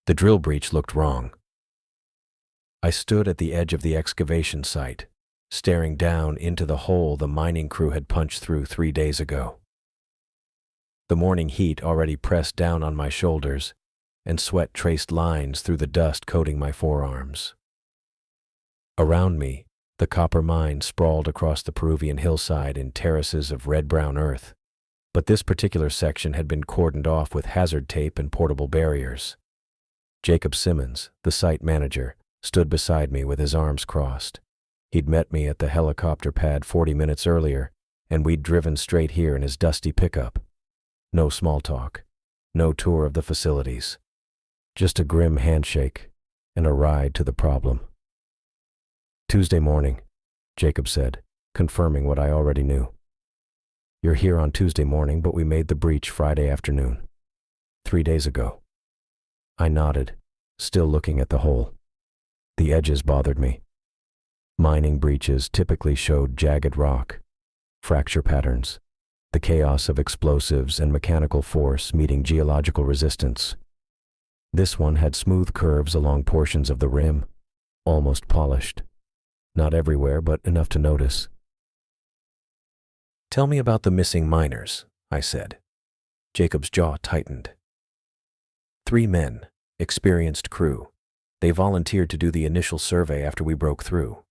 The drill breach looked wrong. I stood at the edge of the excavation site, staring down into the hole the mining crew had punched through 3 days ago. The morning heat already pressed down on my shoulders, and sweat traced lines through the dust coating my forearms. Around me, the copper mine sprawled across the Peruvian hillside in terraces of red-brown earth, but this particular section had been cordoned off with hazard tape and portable barriers. Jacob Simmons, the site manager, stood beside me with his arms crossed. He'd met me at the helicopter pad 40 minutes earlier, and we'd driven straight here in his dusty pickup. No small talk, no tour of the facilities. Just a grim handshake and a ride to the problem. "Tuesday morning," Jacob said, confirming what I already knew. "You're here on Tuesday morning, but we made the breach Friday afternoon. 3 days ago." I nodded, still looking at the hole. The edges bothered me. Mining breaches typically showed jagged rock, fracture patterns, the chaos of explosives and mechanical force meeting geological resistance. This one had smooth curves along portions of the rim, almost polished. Not everywhere, but enough to notice. "Tell me about the missing miners," I said. Jacob's jaw tightened. 3 men, experienced crew. They volunteered to do the initial survey after we broke through.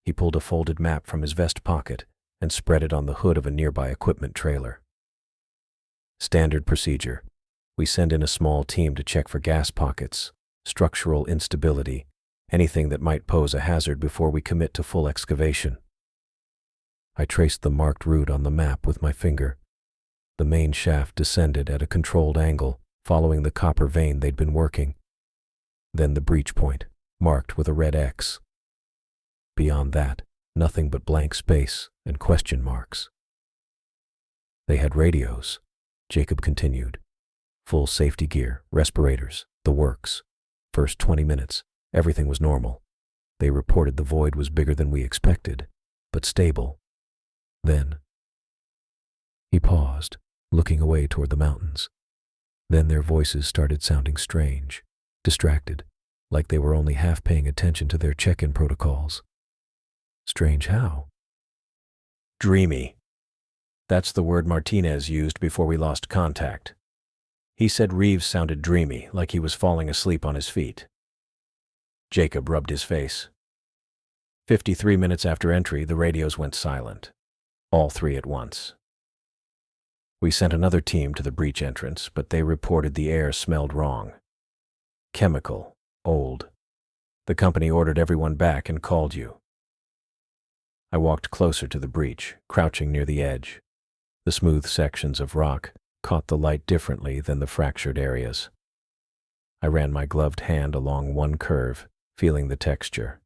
He pulled a folded map from his vest pocket and spread it on the hood of a nearby equipment trailer. "Standard procedure. We send in a small team to check for gas pockets, structural instability, anything that might pose a hazard before we commit to full excavation." I traced the marked route on the map with my finger. The main shaft descended at a controlled angle, following the copper vein they'd been working. Then the breach point, marked with a red X. Beyond that, nothing but blank space and question marks. "They had radios," Jacob continued. "Full safety gear, respirators, the works. First 20 minutes, everything was normal. They reported the void was bigger than we expected, but stable. Then..." He paused, looking away toward the mountains. Then their voices started sounding strange, distracted, like they were only half paying attention to their check-in protocols. "Strange how?" "Dreamy. That's the word Martinez used before we lost contact. He said Reeves sounded dreamy, like he was falling asleep on his feet." Jacob rubbed his face. 53 minutes after entry, the radios went silent. All 3 at once. We sent another team to the breach entrance, but they reported the air smelled wrong. Chemical, old. The company ordered everyone back and called you. I walked closer to the breach, crouching near the edge. The smooth sections of rock caught the light differently than the fractured areas. I ran my gloved hand along one curve, feeling the texture.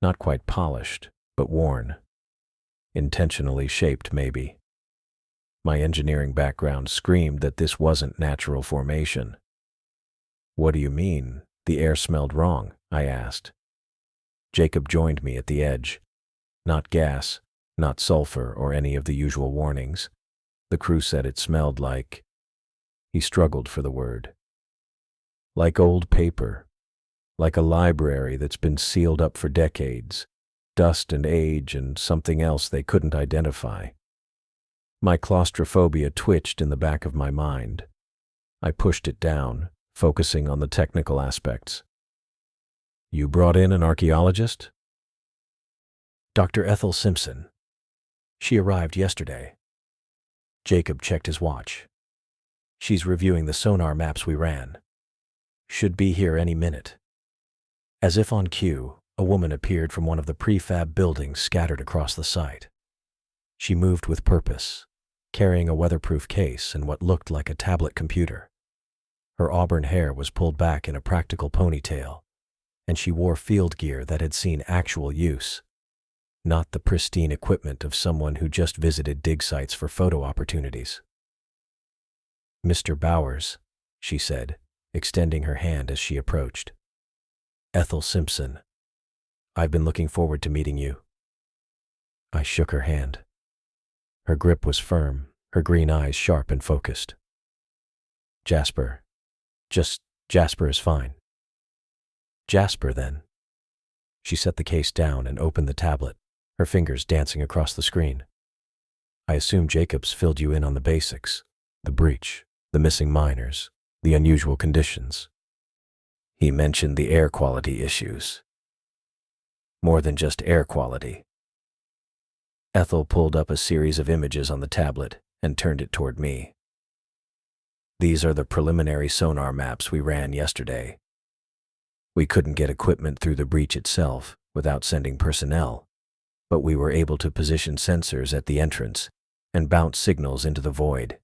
Not quite polished, but worn. Intentionally shaped, maybe. My engineering background screamed that this wasn't natural formation. "What do you mean, the air smelled wrong?" I asked. Jacob joined me at the edge. Not gas, not sulfur or any of the usual warnings. The crew said it smelled like... He struggled for the word. "Like old paper. Like a library that's been sealed up for decades. Dust and age and something else they couldn't identify." My claustrophobia twitched in the back of my mind. I pushed it down, focusing on the technical aspects. "You brought in an archaeologist?" "Dr. Ethel Simpson. She arrived yesterday." Jacob checked his watch. "She's reviewing the sonar maps we ran. Should be here any minute." As if on cue, a woman appeared from one of the prefab buildings scattered across the site. She moved with purpose, carrying a weatherproof case and what looked like a tablet computer. Her auburn hair was pulled back in a practical ponytail, and she wore field gear that had seen actual use, not the pristine equipment of someone who just visited dig sites for photo opportunities. "Mr. Bowers," she said, extending her hand as she approached. "Ethel Simpson. I've been looking forward to meeting you." I shook her hand. Her grip was firm, her green eyes sharp and focused. "Jasper, just Jasper is fine. Jasper, then. She set the case down and opened the tablet, her fingers dancing across the screen. I assume Jacobs filled you in on the basics, the breach, the missing miners, the unusual conditions. He mentioned the air quality issues. More than just air quality. Ethel pulled up a series of images on the tablet and turned it toward me. These are the preliminary sonar maps we ran yesterday. We couldn't get equipment through the breach itself without sending personnel, but we were able to position sensors at the entrance and bounce signals into the void.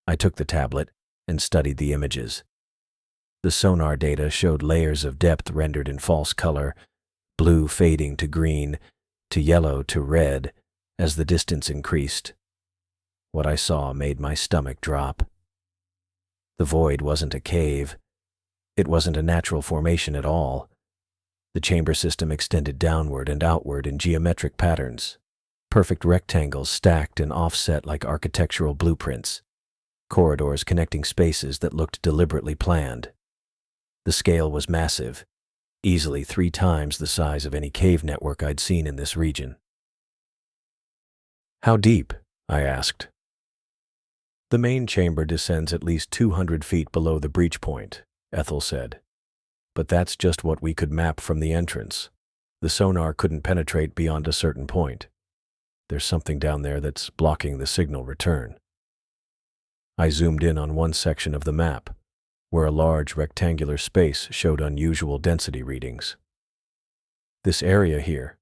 I took the tablet and studied the images. The sonar data showed layers of depth rendered in false color, blue fading to green, to yellow to red as the distance increased. What I saw made my stomach drop. The void wasn't a cave. It wasn't a natural formation at all. The chamber system extended downward and outward in geometric patterns, perfect rectangles stacked and offset like architectural blueprints, corridors connecting spaces that looked deliberately planned. The scale was massive, easily 3 times the size of any cave network I'd seen in this region. How deep? I asked. The main chamber descends at least 200 feet below the breach point, Ethel said. But that's just what we could map from the entrance. The sonar couldn't penetrate beyond a certain point. There's something down there that's blocking the signal return. I zoomed in on one section of the map, where a large rectangular space showed unusual density readings. This area here,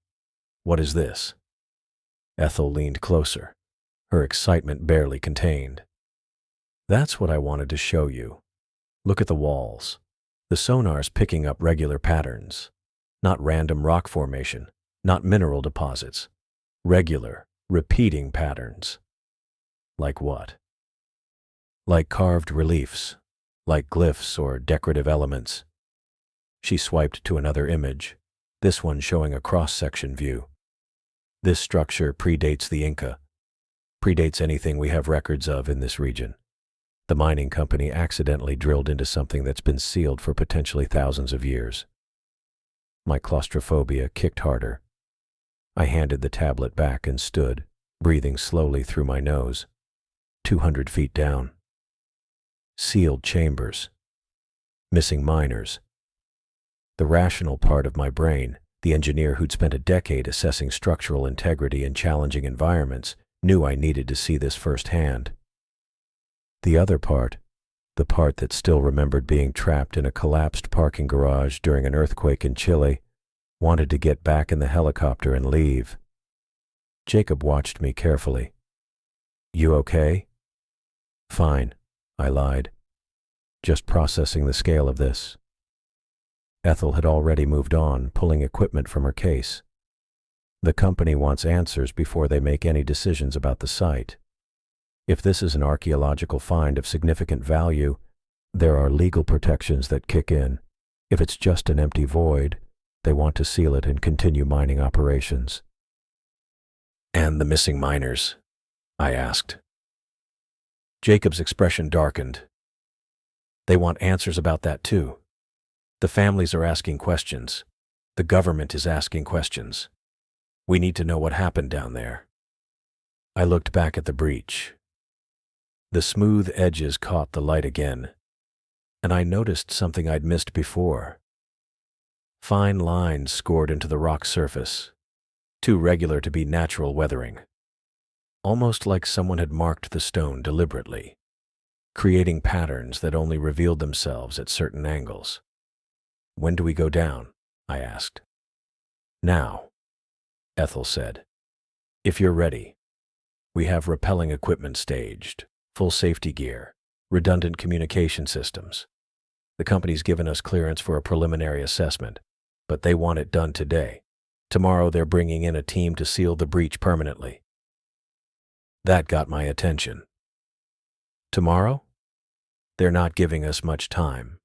what is this? Ethel leaned closer, her excitement barely contained. That's what I wanted to show you. Look at the walls. The sonar's picking up regular patterns, not random rock formation, not mineral deposits. Regular, repeating patterns. Like what? Like carved reliefs, like glyphs or decorative elements. She swiped to another image, this one showing a cross-section view. This structure predates the Inca, predates anything we have records of in this region. The mining company accidentally drilled into something that's been sealed for potentially thousands of years. My claustrophobia kicked harder. I handed the tablet back and stood, breathing slowly through my nose. 200 feet down. Sealed chambers. Missing miners. The rational part of my brain, the engineer who'd spent a decade assessing structural integrity in challenging environments, knew I needed to see this firsthand. The other part, the part that still remembered being trapped in a collapsed parking garage during an earthquake in Chile, wanted to get back in the helicopter and leave. Jacob watched me carefully. You okay? Fine, I lied. Just processing the scale of this. Ethel had already moved on, pulling equipment from her case. The company wants answers before they make any decisions about the site. If this is an archaeological find of significant value, there are legal protections that kick in. If it's just an empty void, they want to seal it and continue mining operations. And the missing miners? I asked. Jacob's expression darkened. They want answers about that too. The families are asking questions. The government is asking questions. We need to know what happened down there. I looked back at the breach. The smooth edges caught the light again, and I noticed something I'd missed before. Fine lines scored into the rock surface, too regular to be natural weathering. Almost like someone had marked the stone deliberately, creating patterns that only revealed themselves at certain angles. When do we go down? I asked. Now, Ethel said. If you're ready. We have rappelling equipment staged, full safety gear, redundant communication systems. The company's given us clearance for a preliminary assessment, but they want it done today. Tomorrow they're bringing in a team to seal the breach permanently. That got my attention. Tomorrow? They're not giving us much time.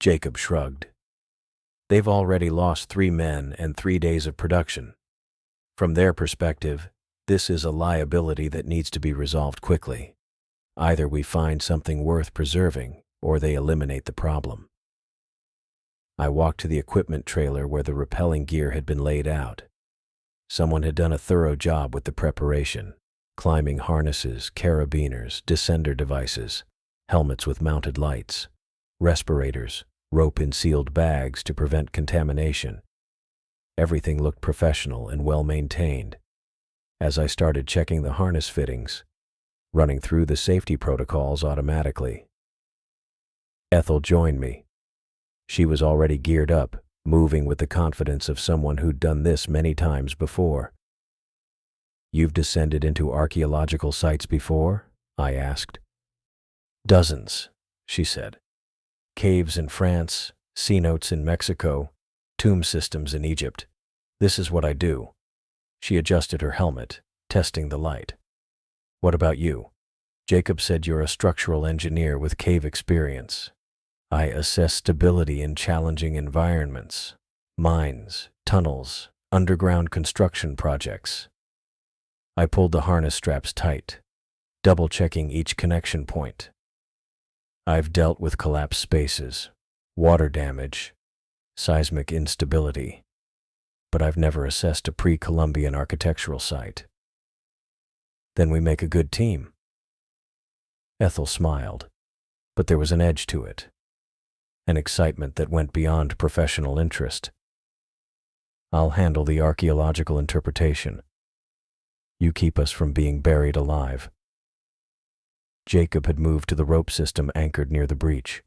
Jacob shrugged. They've already lost 3 men and 3 days of production. From their perspective, this is a liability that needs to be resolved quickly. Either we find something worth preserving or they eliminate the problem. I walked to the equipment trailer where the rappelling gear had been laid out. Someone had done a thorough job with the preparation: climbing harnesses, carabiners, descender devices, helmets with mounted lights, respirators, rope in sealed bags to prevent contamination. Everything looked professional and well maintained. As I started checking the harness fittings, running through the safety protocols automatically, Ethel joined me. She was already geared up, moving with the confidence of someone who'd done this many times before. "You've descended into archaeological sites before?" I asked. "Dozens," she said. "Caves in France, cenotes in Mexico, tomb systems in Egypt. This is what I do." She adjusted her helmet, testing the light. "What about you?" "Jacob said you're a structural engineer with cave experience. I assess stability in challenging environments, mines, tunnels, underground construction projects." I pulled the harness straps tight, double-checking each connection point. "I've dealt with collapsed spaces, water damage, seismic instability, but I've never assessed a pre-Columbian architectural site." "Then we make a good team." Ethel smiled, but there was an edge to it, an excitement that went beyond professional interest. "I'll handle the archaeological interpretation. You keep us from being buried alive." Jacob had moved to the rope system anchored near the breach.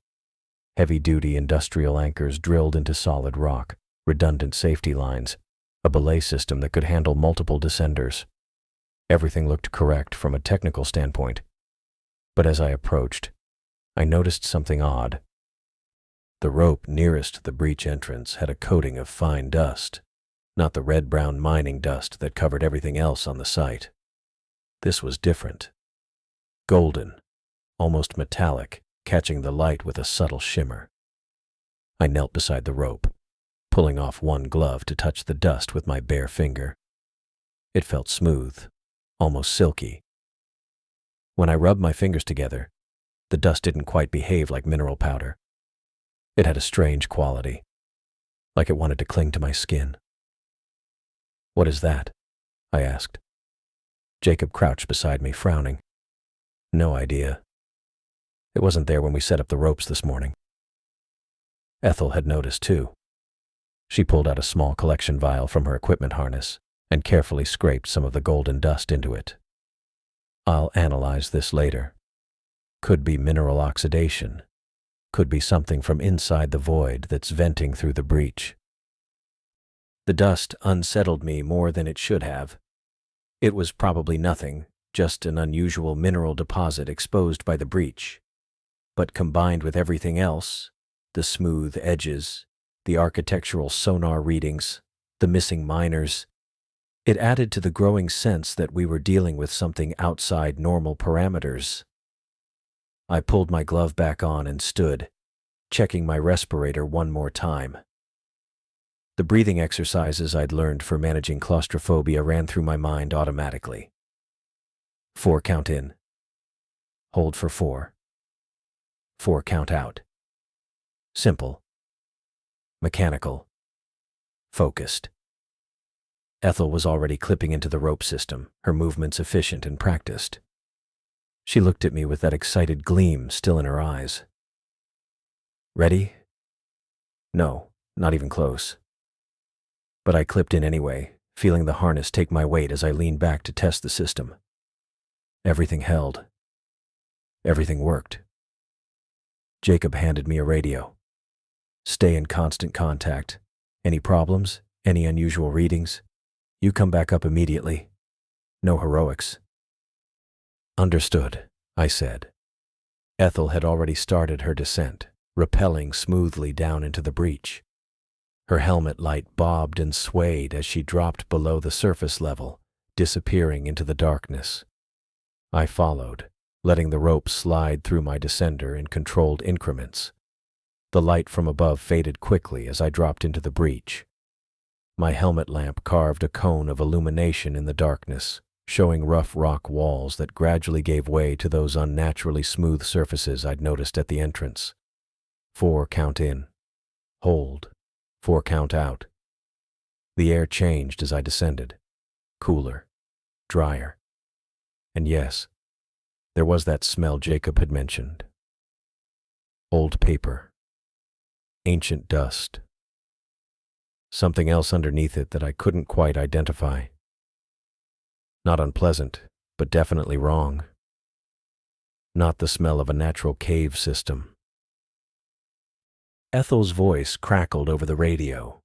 Heavy-duty industrial anchors drilled into solid rock, redundant safety lines, a belay system that could handle multiple descenders. Everything looked correct from a technical standpoint. But as I approached, I noticed something odd. The rope nearest the breach entrance had a coating of fine dust, not the red-brown mining dust that covered everything else on the site. This was different. Golden, almost metallic, catching the light with a subtle shimmer. I knelt beside the rope, pulling off one glove to touch the dust with my bare finger. It felt smooth, almost silky. When I rubbed my fingers together, the dust didn't quite behave like mineral powder. It had a strange quality, like it wanted to cling to my skin. "What is that?" I asked. Jacob crouched beside me, frowning. "No idea. It wasn't there when we set up the ropes this morning." Ethel had noticed too. She pulled out a small collection vial from her equipment harness and carefully scraped some of the golden dust into it. "I'll analyze this later. Could be mineral oxidation. Could be something from inside the void that's venting through the breach." The dust unsettled me more than it should have. It was probably nothing, just an unusual mineral deposit exposed by the breach. But combined with everything else, the smooth edges, the architectural sonar readings, the missing miners, it added to the growing sense that we were dealing with something outside normal parameters. I pulled my glove back on and stood, checking my respirator one more time. The breathing exercises I'd learned for managing claustrophobia ran through my mind automatically. 4 count in. Hold for 4. 4 count out. Simple. Mechanical. Focused. Ethel was already clipping into the rope system, her movements efficient and practiced. She looked at me with that excited gleam still in her eyes. "Ready?" "No, not even close." But I clipped in anyway, feeling the harness take my weight as I leaned back to test the system. Everything held. Everything worked. Jacob handed me a radio. "Stay in constant contact. Any problems? Any unusual readings? You come back up immediately. No heroics." "Understood," I said. Ethel had already started her descent, rappelling smoothly down into the breach. Her helmet light bobbed and swayed as she dropped below the surface level, disappearing into the darkness. I followed, letting the rope slide through my descender in controlled increments. The light from above faded quickly as I dropped into the breach. My helmet lamp carved a cone of illumination in the darkness, showing rough rock walls that gradually gave way to those unnaturally smooth surfaces I'd noticed at the entrance. 4 count in. Hold. 4 count out. The air changed as I descended. Cooler. Drier. And yes, there was that smell Jacob had mentioned. Old paper. Ancient dust. Something else underneath it that I couldn't quite identify. Not unpleasant, but definitely wrong. Not the smell of a natural cave system. Ethel's voice crackled over the radio.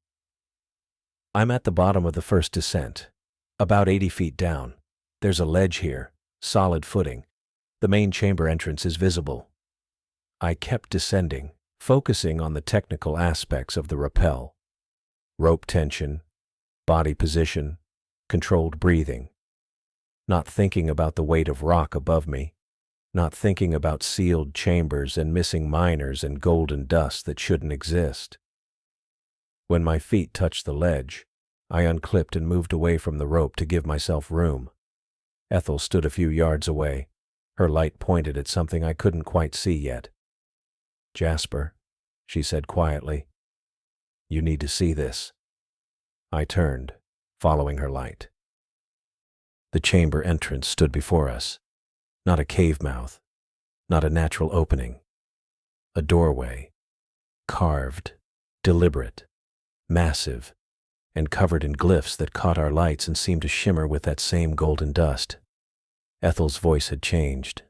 I'm at the bottom of the first descent, about 80 feet down. There's a ledge here, solid footing. The main chamber entrance is visible. I kept descending, focusing on the technical aspects of the rappel. Rope tension, body position, controlled breathing. Not thinking about the weight of rock above me. Not thinking about sealed chambers and missing miners and golden dust that shouldn't exist. When my feet touched the ledge, I unclipped and moved away from the rope to give myself room. Ethel stood a few yards away, her light pointed at something I couldn't quite see yet. Jasper, she said quietly, you need to see this. I turned, following her light. The chamber entrance stood before us. Not a cave mouth, not a natural opening. A doorway, carved, deliberate, massive, and covered in glyphs that caught our lights and seemed to shimmer with that same golden dust. Ethel's voice had changed.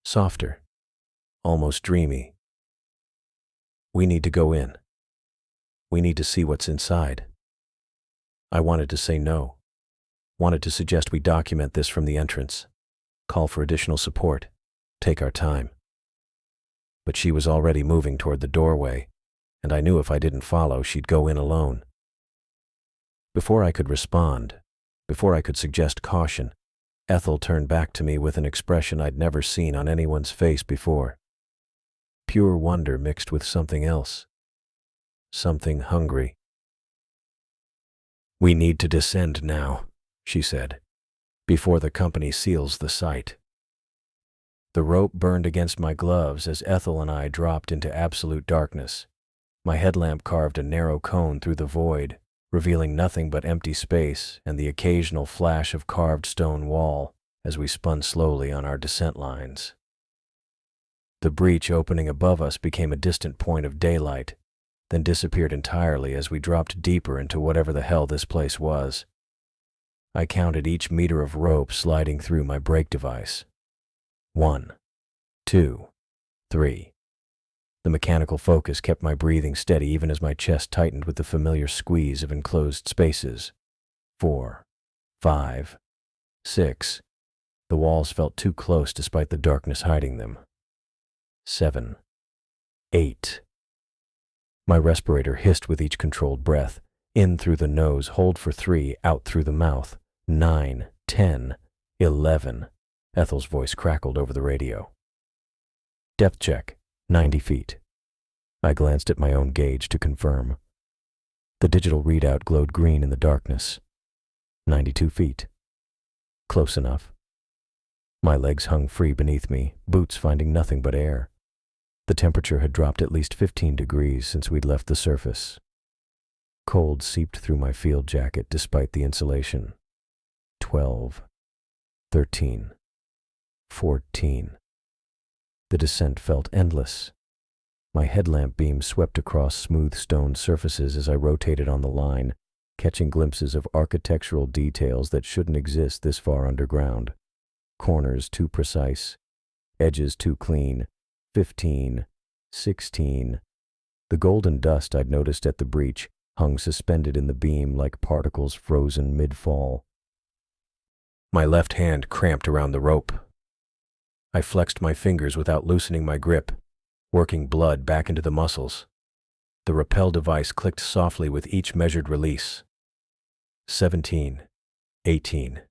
Softer, almost dreamy. We need to go in. We need to see what's inside. I wanted to say no. Wanted to suggest we document this from the entrance. Call for additional support. Take our time. But she was already moving toward the doorway, and I knew if I didn't follow, she'd go in alone. Before I could respond, before I could suggest caution, Ethel turned back to me with an expression I'd never seen on anyone's face before. Pure wonder mixed with something else. Something hungry. We need to descend now, she said, before the company seals the site. The rope burned against my gloves as Ethel and I dropped into absolute darkness. My headlamp carved a narrow cone through the void, revealing nothing but empty space and the occasional flash of carved stone wall as we spun slowly on our descent lines. The breach opening above us became a distant point of daylight, then disappeared entirely as we dropped deeper into whatever the hell this place was. I counted each meter of rope sliding through my brake device. 1, 2, 3. The mechanical focus kept my breathing steady even as my chest tightened with the familiar squeeze of enclosed spaces. 4, 5, 6. The walls felt too close despite the darkness hiding them. 7, 8. My respirator hissed with each controlled breath. In through the nose, hold for 3, out through the mouth. 9, 10, 11. Ethel's voice crackled over the radio. Depth check, 90 feet. I glanced at my own gauge to confirm. The digital readout glowed green in the darkness. 92 feet. Close enough. My legs hung free beneath me, boots finding nothing but air. The temperature had dropped at least 15 degrees since we'd left the surface. Cold seeped through my field jacket despite the insulation. 12, 13, 14. The descent felt endless. My headlamp beam swept across smooth stone surfaces as I rotated on the line, catching glimpses of architectural details that shouldn't exist this far underground. Corners too precise, edges too clean. 15, 16. The golden dust I'd noticed at the breach hung suspended in the beam like particles frozen mid-fall. My left hand cramped around the rope. I flexed my fingers without loosening my grip, working blood back into the muscles. The rappel device clicked softly with each measured release. 17, 18,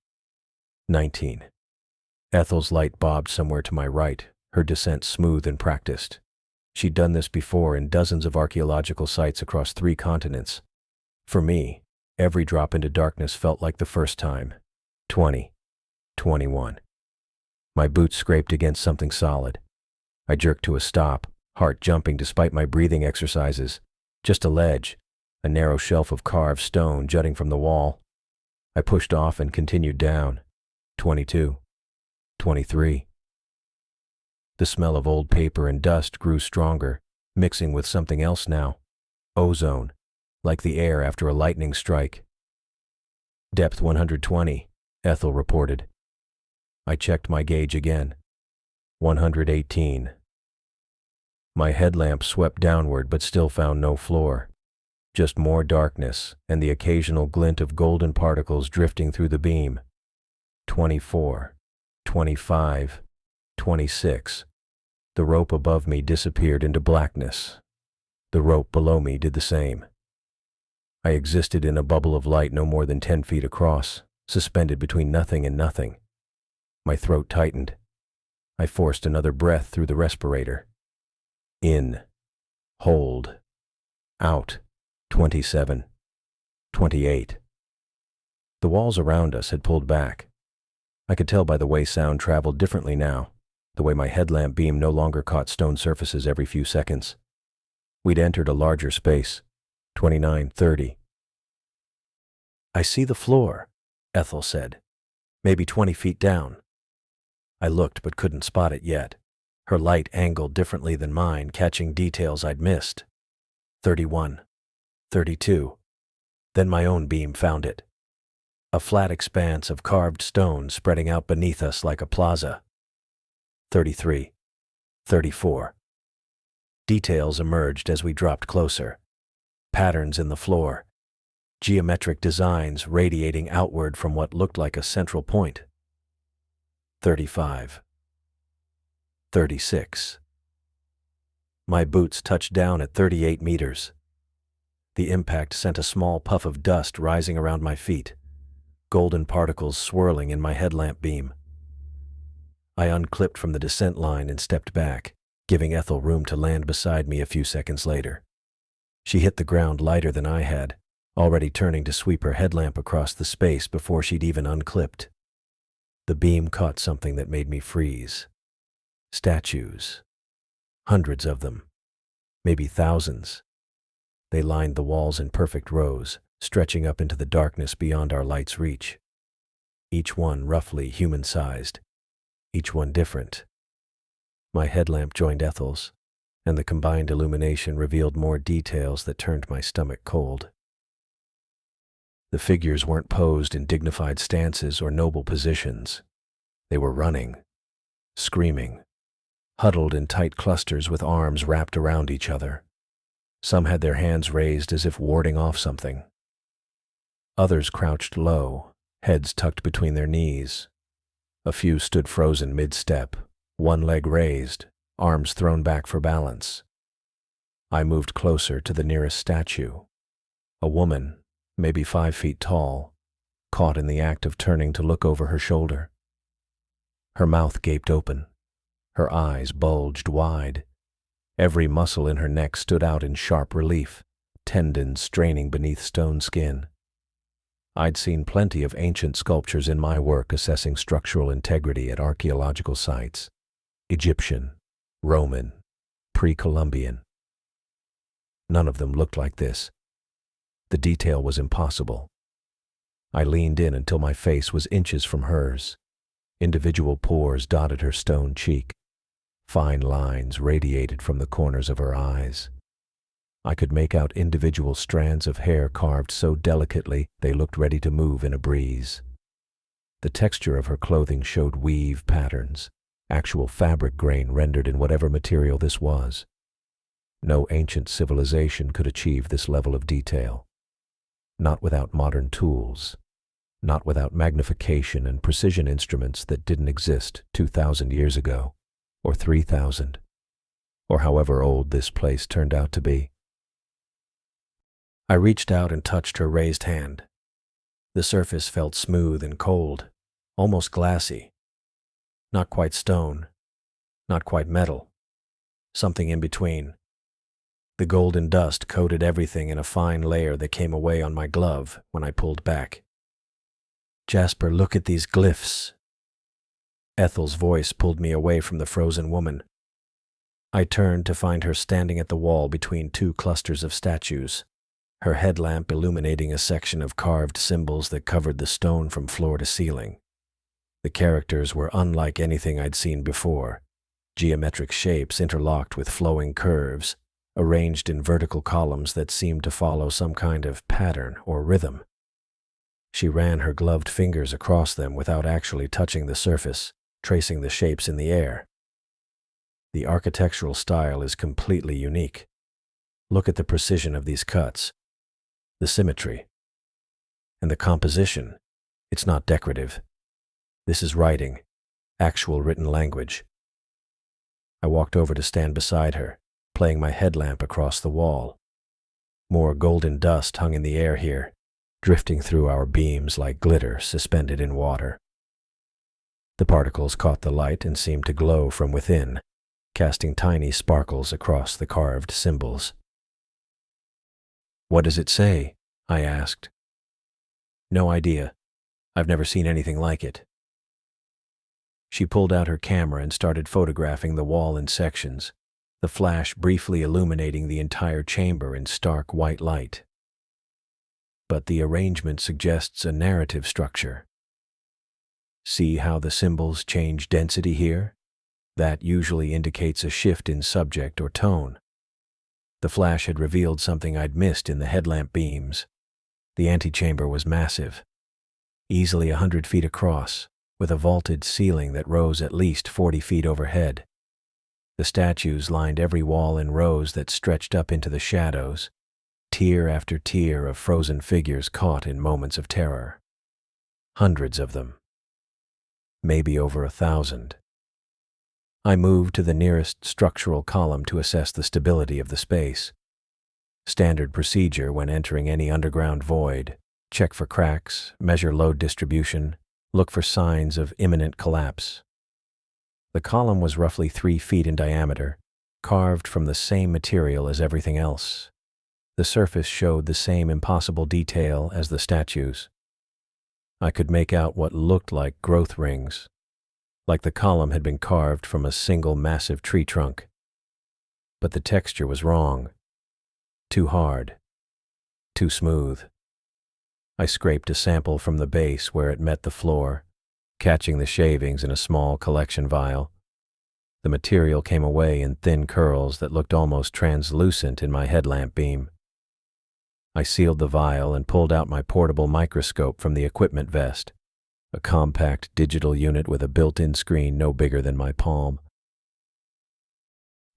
19. Ethel's light bobbed somewhere to my right, her descent smooth and practiced. She'd done this before in dozens of archaeological sites across 3 continents. For me, every drop into darkness felt like the first time. 20, 21. My boots scraped against something solid. I jerked to a stop, heart jumping despite my breathing exercises. Just a ledge, a narrow shelf of carved stone jutting from the wall. I pushed off and continued down. 22. 23. The smell of old paper and dust grew stronger, mixing with something else now. Ozone, like the air after a lightning strike. Depth 120, Ethel reported. I checked my gauge again. 118. My headlamp swept downward but still found no floor. Just more darkness and the occasional glint of golden particles drifting through the beam. 24. 25. 26. The rope above me disappeared into blackness. The rope below me did the same. I existed in a bubble of light no more than 10 feet across, suspended between nothing and nothing. My throat tightened. I forced another breath through the respirator. In. Hold. Out. 27. 28. The walls around us had pulled back. I could tell by the way sound traveled differently now, the way my headlamp beam no longer caught stone surfaces every few seconds. We'd entered a larger space. 29, 30. I see the floor, Ethel said. Maybe 20 feet down. I looked but couldn't spot it yet. Her light angled differently than mine, catching details I'd missed. 31. 32. Then my own beam found it. A flat expanse of carved stone spreading out beneath us like a plaza. 33. 34. Details emerged as we dropped closer. Patterns in the floor. Geometric designs radiating outward from what looked like a central point. 35. 36. My boots touched down at 38 meters. The impact sent a small puff of dust rising around my feet, golden particles swirling in my headlamp beam. I unclipped from the descent line and stepped back, giving Ethel room to land beside me a few seconds later. She hit the ground lighter than I had, already turning to sweep her headlamp across the space before she'd even unclipped. The beam caught something that made me freeze. Statues. Hundreds of them. Maybe thousands. They lined the walls in perfect rows, stretching up into the darkness beyond our light's reach. Each one roughly human-sized. Each one different. My headlamp joined Ethel's, and the combined illumination revealed more details that turned my stomach cold. The figures weren't posed in dignified stances or noble positions. They were running, screaming, huddled in tight clusters with arms wrapped around each other. Some had their hands raised as if warding off something. Others crouched low, heads tucked between their knees. A few stood frozen mid-step, one leg raised, arms thrown back for balance. I moved closer to the nearest statue. A woman, maybe 5 feet tall, caught in the act of turning to look over her shoulder. Her mouth gaped open. Her eyes bulged wide. Every muscle in her neck stood out in sharp relief, tendons straining beneath stone skin. I'd seen plenty of ancient sculptures in my work assessing structural integrity at archaeological sites. Egyptian, Roman, pre-Columbian. None of them looked like this. The detail was impossible. I leaned in until my face was inches from hers. Individual pores dotted her stone cheek. Fine lines radiated from the corners of her eyes. I could make out individual strands of hair carved so delicately they looked ready to move in a breeze. The texture of her clothing showed weave patterns, actual fabric grain rendered in whatever material this was. No ancient civilization could achieve this level of detail. Not without modern tools. Not without magnification and precision instruments that didn't exist 2,000 years ago, or 3,000, or however old this place turned out to be. I reached out and touched her raised hand. The surface felt smooth and cold, almost glassy. Not quite stone, not quite metal, something in between. The golden dust coated everything in a fine layer that came away on my glove when I pulled back. "Jasper, look at these glyphs," Ethel's voice pulled me away from the frozen woman. I turned to find her standing at the wall between two clusters of statues, her headlamp illuminating a section of carved symbols that covered the stone from floor to ceiling. The characters were unlike anything I'd seen before, geometric shapes interlocked with flowing curves, arranged in vertical columns that seemed to follow some kind of pattern or rhythm. She ran her gloved fingers across them without actually touching the surface, tracing the shapes in the air. The architectural style is completely unique. Look at the precision of these cuts, the symmetry, and the composition. It's not decorative. This is writing, actual written language. I walked over to stand beside her, playing my headlamp across the wall. More golden dust hung in the air here, drifting through our beams like glitter suspended in water. The particles caught the light and seemed to glow from within, casting tiny sparkles across the carved symbols. "What does it say?" I asked. "No idea. I've never seen anything like it." She pulled out her camera and started photographing the wall in sections, the flash briefly illuminating the entire chamber in stark white light. But the arrangement suggests a narrative structure. See how the symbols change density here? That usually indicates a shift in subject or tone. The flash had revealed something I'd missed in the headlamp beams. The antechamber was massive, easily 100 feet across, with a vaulted ceiling that rose at least 40 feet overhead. The statues lined every wall in rows that stretched up into the shadows, tier after tier of frozen figures caught in moments of terror. Hundreds of them. Maybe over 1,000. I moved to the nearest structural column to assess the stability of the space. Standard procedure when entering any underground void: check for cracks, measure load distribution, look for signs of imminent collapse. The column was roughly 3 feet in diameter, carved from the same material as everything else. The surface showed the same impossible detail as the statues. I could make out what looked like growth rings, like the column had been carved from a single massive tree trunk. But the texture was wrong. Too hard. Too smooth. I scraped a sample from the base where it met the floor, catching the shavings in a small collection vial. The material came away in thin curls that looked almost translucent in my headlamp beam. I sealed the vial and pulled out my portable microscope from the equipment vest, a compact digital unit with a built-in screen no bigger than my palm.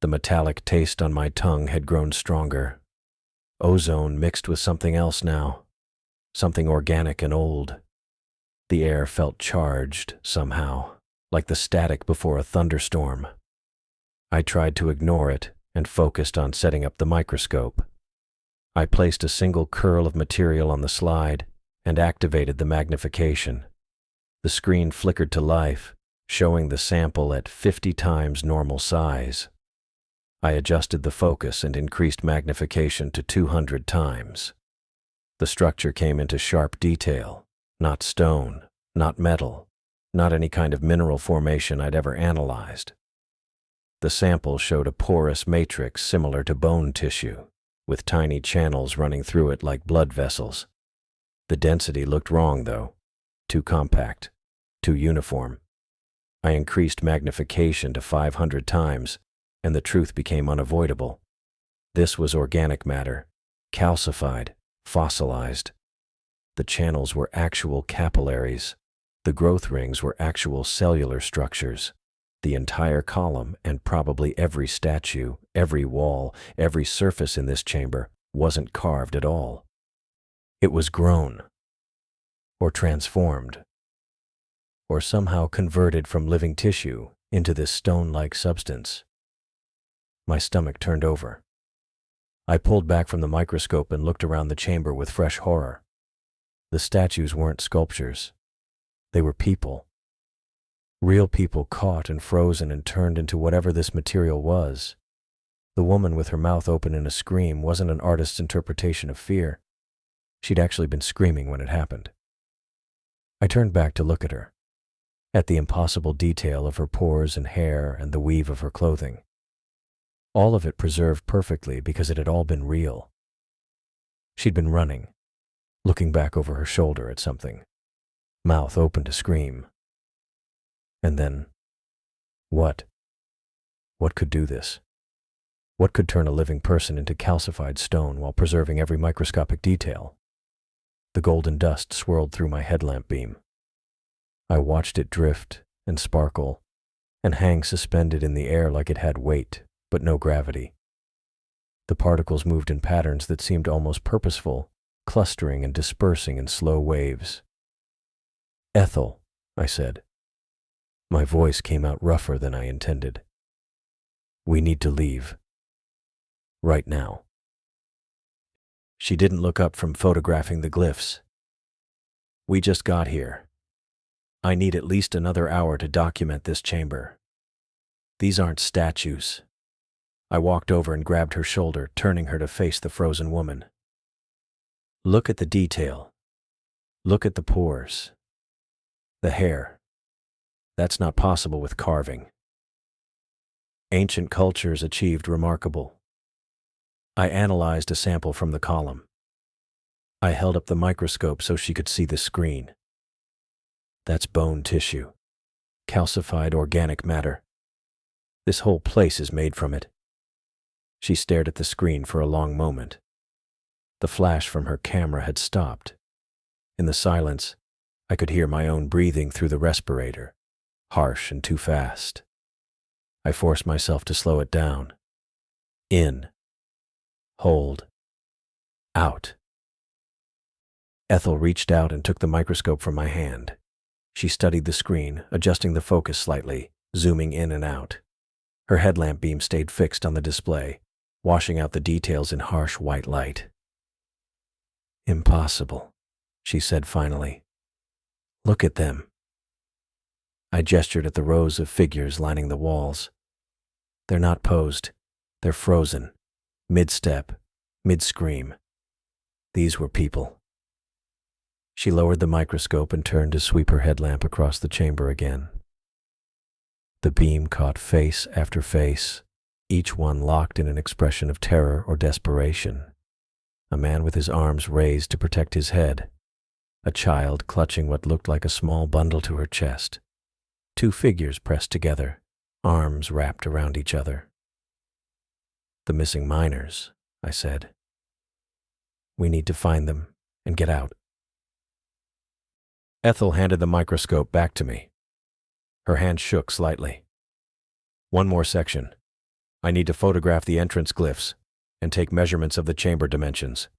The metallic taste on my tongue had grown stronger. Ozone mixed with something else now, something organic and old. The air felt charged, somehow, like the static before a thunderstorm. I tried to ignore it and focused on setting up the microscope. I placed a single curl of material on the slide and activated the magnification. The screen flickered to life, showing the sample at 50 times normal size. I adjusted the focus and increased magnification to 200 times. The structure came into sharp detail, not stone, not metal, not any kind of mineral formation I'd ever analyzed. The sample showed a porous matrix similar to bone tissue, with tiny channels running through it like blood vessels. The density looked wrong, though. Too compact, too uniform. I increased magnification to 500 times, and the truth became unavoidable. This was organic matter, calcified, fossilized. The channels were actual capillaries. The growth rings were actual cellular structures. The entire column, and probably every statue, every wall, every surface in this chamber, wasn't carved at all. It was grown, or transformed, or somehow converted from living tissue into this stone-like substance. My stomach turned over. I pulled back from the microscope and looked around the chamber with fresh horror. The statues weren't sculptures. They were people. Real people caught and frozen and turned into whatever this material was. The woman with her mouth open in a scream wasn't an artist's interpretation of fear. She'd actually been screaming when it happened. I turned back to look at her. at the impossible detail of her pores and hair and the weave of her clothing. All of it preserved perfectly because it had all been real. She'd been running, looking back over her shoulder at something, mouth open to scream. And then, what? What could do this? What could turn a living person into calcified stone while preserving every microscopic detail? The golden dust swirled through my headlamp beam. I watched it drift and sparkle and hang suspended in the air like it had weight, but no gravity. The particles moved in patterns that seemed almost purposeful, clustering and dispersing in slow waves. "Ethel," I said. My voice came out rougher than I intended. "We need to leave. Right now." She didn't look up from photographing the glyphs. "We just got here. I need at least another hour to document this chamber. These aren't statues." I walked over and grabbed her shoulder, turning her to face the frozen woman. "Look at the detail. Look at the pores. The hair. That's not possible with carving. Ancient cultures achieved remarkable." I analyzed a sample from the column. I held up the microscope so she could see the screen. "That's bone tissue. Calcified organic matter. This whole place is made from it." She stared at the screen for a long moment. The flash from her camera had stopped. In the silence, I could hear my own breathing through the respirator, harsh and too fast. I forced myself to slow it down. In. Hold. Out. Ethel reached out and took the microscope from my hand. She studied the screen, adjusting the focus slightly, zooming in and out. Her headlamp beam stayed fixed on the display, washing out the details in harsh white light. "Impossible," she said finally. "Look at them." I gestured at the rows of figures lining the walls. "They're not posed. They're frozen. Mid-step, mid-scream. These were people." She lowered the microscope and turned to sweep her headlamp across the chamber again. The beam caught face after face, each one locked in an expression of terror or desperation. A man with his arms raised to protect his head. A child clutching what looked like a small bundle to her chest. Two figures pressed together, arms wrapped around each other. "The missing miners," I said. "We need to find them and get out." Ethel handed the microscope back to me. Her hand shook slightly. "One more section. I need to photograph the entrance glyphs and take measurements of the chamber dimensions.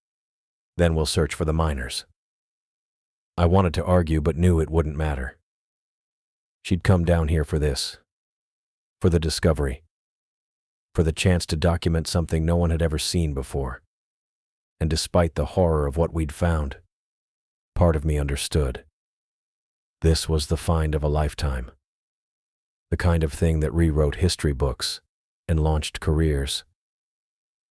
Then we'll search for the miners." I wanted to argue but knew it wouldn't matter. She'd come down here for this. For the discovery. For the chance to document something no one had ever seen before. And despite the horror of what we'd found, part of me understood. This was the find of a lifetime. The kind of thing that rewrote history books and launched careers.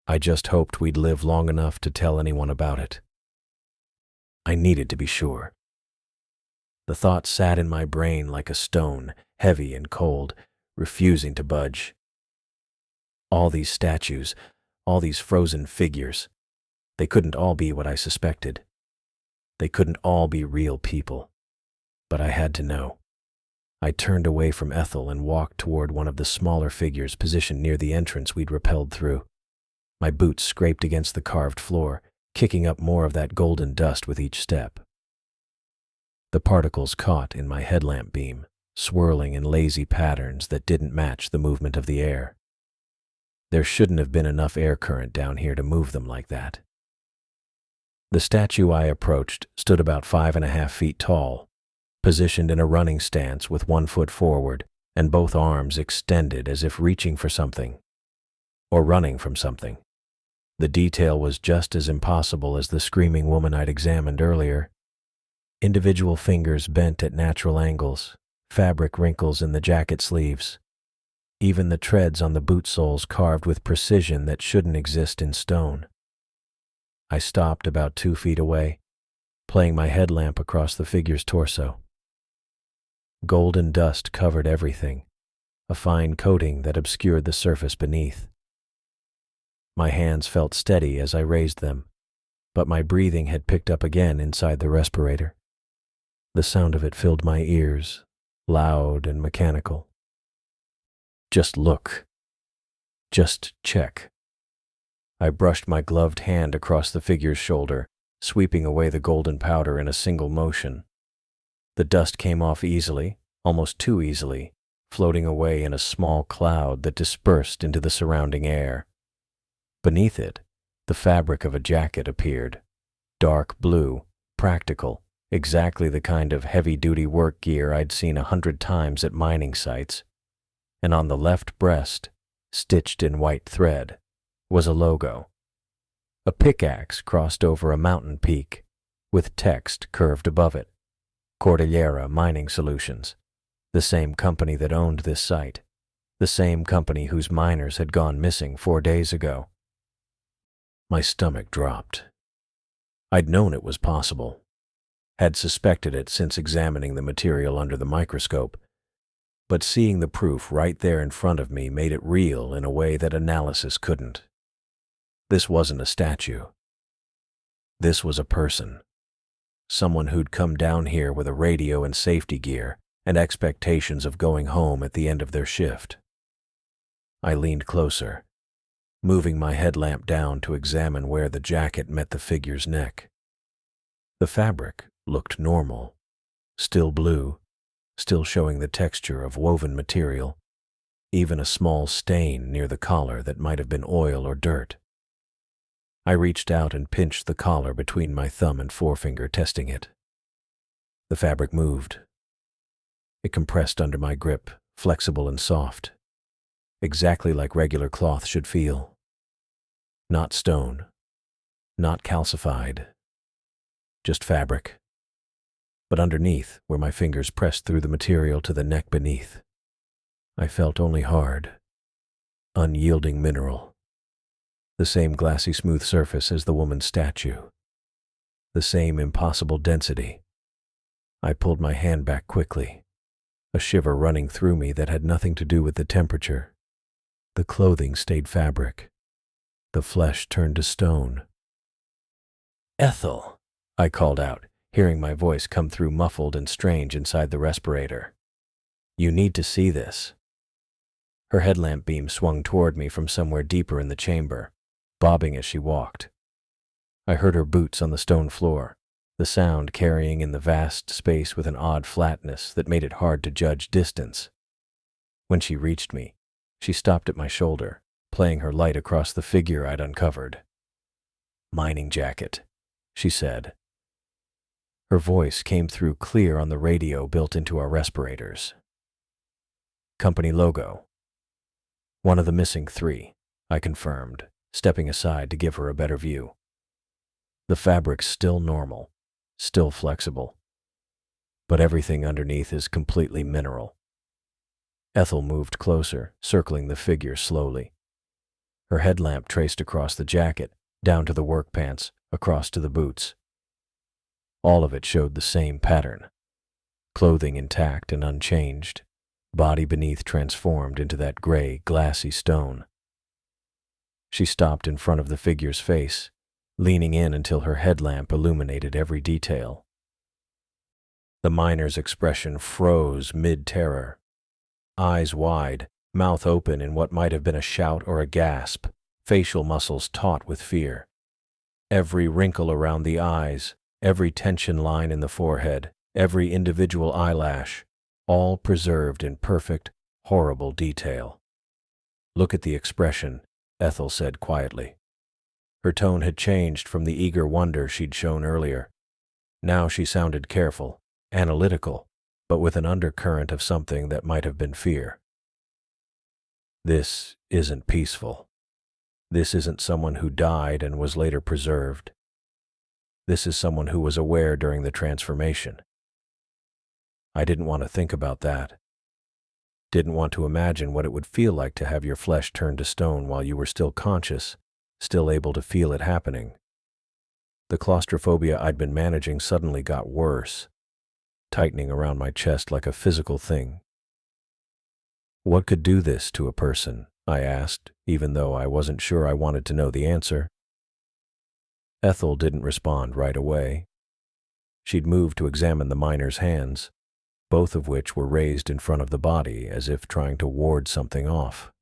I just hoped we'd live long enough to tell anyone about it. I needed to be sure. The thought sat in my brain like a stone, heavy and cold, refusing to budge. All these statues, all these frozen figures, they couldn't all be what I suspected. They couldn't all be real people. But I had to know. I turned away from Ethel and walked toward one of the smaller figures positioned near the entrance we'd rappelled through. My boots scraped against the carved floor, kicking up more of that golden dust with each step. The particles caught in my headlamp beam, swirling in lazy patterns that didn't match the movement of the air. There shouldn't have been enough air current down here to move them like that. The statue I approached stood about 5.5 feet tall, positioned in a running stance with 1 foot forward and both arms extended as if reaching for something, or running from something. The detail was just as impossible as the screaming woman I'd examined earlier. Individual fingers bent at natural angles, fabric wrinkles in the jacket sleeves, even the treads on the boot soles carved with precision that shouldn't exist in stone. I stopped about 2 feet away, playing my headlamp across the figure's torso. Golden dust covered everything, a fine coating that obscured the surface beneath. My hands felt steady as I raised them, but my breathing had picked up again inside the respirator. The sound of it filled my ears, loud and mechanical. Just look. Just check. I brushed my gloved hand across the figure's shoulder, sweeping away the golden powder in a single motion. The dust came off easily, almost too easily, floating away in a small cloud that dispersed into the surrounding air. Beneath it, the fabric of a jacket appeared, dark blue, practical, exactly the kind of heavy-duty work gear I'd seen 100 times at mining sites. And on the left breast, stitched in white thread, was a logo. A pickaxe crossed over a mountain peak, with text curved above it. Cordillera Mining Solutions, the same company that owned this site, the same company whose miners had gone missing 4 days ago. My stomach dropped. I'd known it was possible, had suspected it since examining the material under the microscope, but seeing the proof right there in front of me made it real in a way that analysis couldn't. This wasn't a statue. This was a person. Someone who'd come down here with a radio and safety gear and expectations of going home at the end of their shift. I leaned closer, moving my headlamp down to examine where the jacket met the figure's neck. The fabric looked normal, still blue, still showing the texture of woven material, even a small stain near the collar that might have been oil or dirt. I reached out and pinched the collar between my thumb and forefinger, testing it. The fabric moved. It compressed under my grip, flexible and soft, exactly like regular cloth should feel. Not stone, not calcified, just fabric. But underneath, where my fingers pressed through the material to the neck beneath, I felt only hard, unyielding mineral. The same glassy smooth surface as the woman's statue. The same impossible density. I pulled my hand back quickly, a shiver running through me that had nothing to do with the temperature. The clothing stayed fabric. The flesh turned to stone. "Ethel," I called out, hearing my voice come through muffled and strange inside the respirator. "You need to see this." Her headlamp beam swung toward me from somewhere deeper in the chamber, bobbing as she walked. I heard her boots on the stone floor, the sound carrying in the vast space with an odd flatness that made it hard to judge distance. When she reached me, she stopped at my shoulder, playing her light across the figure I'd uncovered. "Mining jacket," she said. Her voice came through clear on the radio built into our respirators. "Company logo." "One of the missing 3, I confirmed, stepping aside to give her a better view. "The fabric's still normal, still flexible, but everything underneath is completely mineral." Ethel moved closer, circling the figure slowly. Her headlamp traced across the jacket, down to the work pants, across to the boots. All of it showed the same pattern. Clothing intact and unchanged, body beneath transformed into that gray, glassy stone. She stopped in front of the figure's face, leaning in until her headlamp illuminated every detail. The miner's expression froze mid-terror. Eyes wide, mouth open in what might have been a shout or a gasp, facial muscles taut with fear. Every wrinkle around the eyes, every tension line in the forehead, every individual eyelash, all preserved in perfect, horrible detail. "Look at the expression," Ethel said quietly. Her tone had changed from the eager wonder she'd shown earlier. Now she sounded careful, analytical, but with an undercurrent of something that might have been fear. "This isn't peaceful. This isn't someone who died and was later preserved. This is someone who was aware during the transformation." I didn't want to think about that. Didn't want to imagine what it would feel like to have your flesh turn to stone while you were still conscious, still able to feel it happening. The claustrophobia I'd been managing suddenly got worse. tightening around my chest like a physical thing. What could do this to a person? I asked, even though I wasn't sure I wanted to know the answer. Ethel didn't respond right away. She'd moved to examine the miner's hands, both of which were raised in front of the body as if trying to ward something off.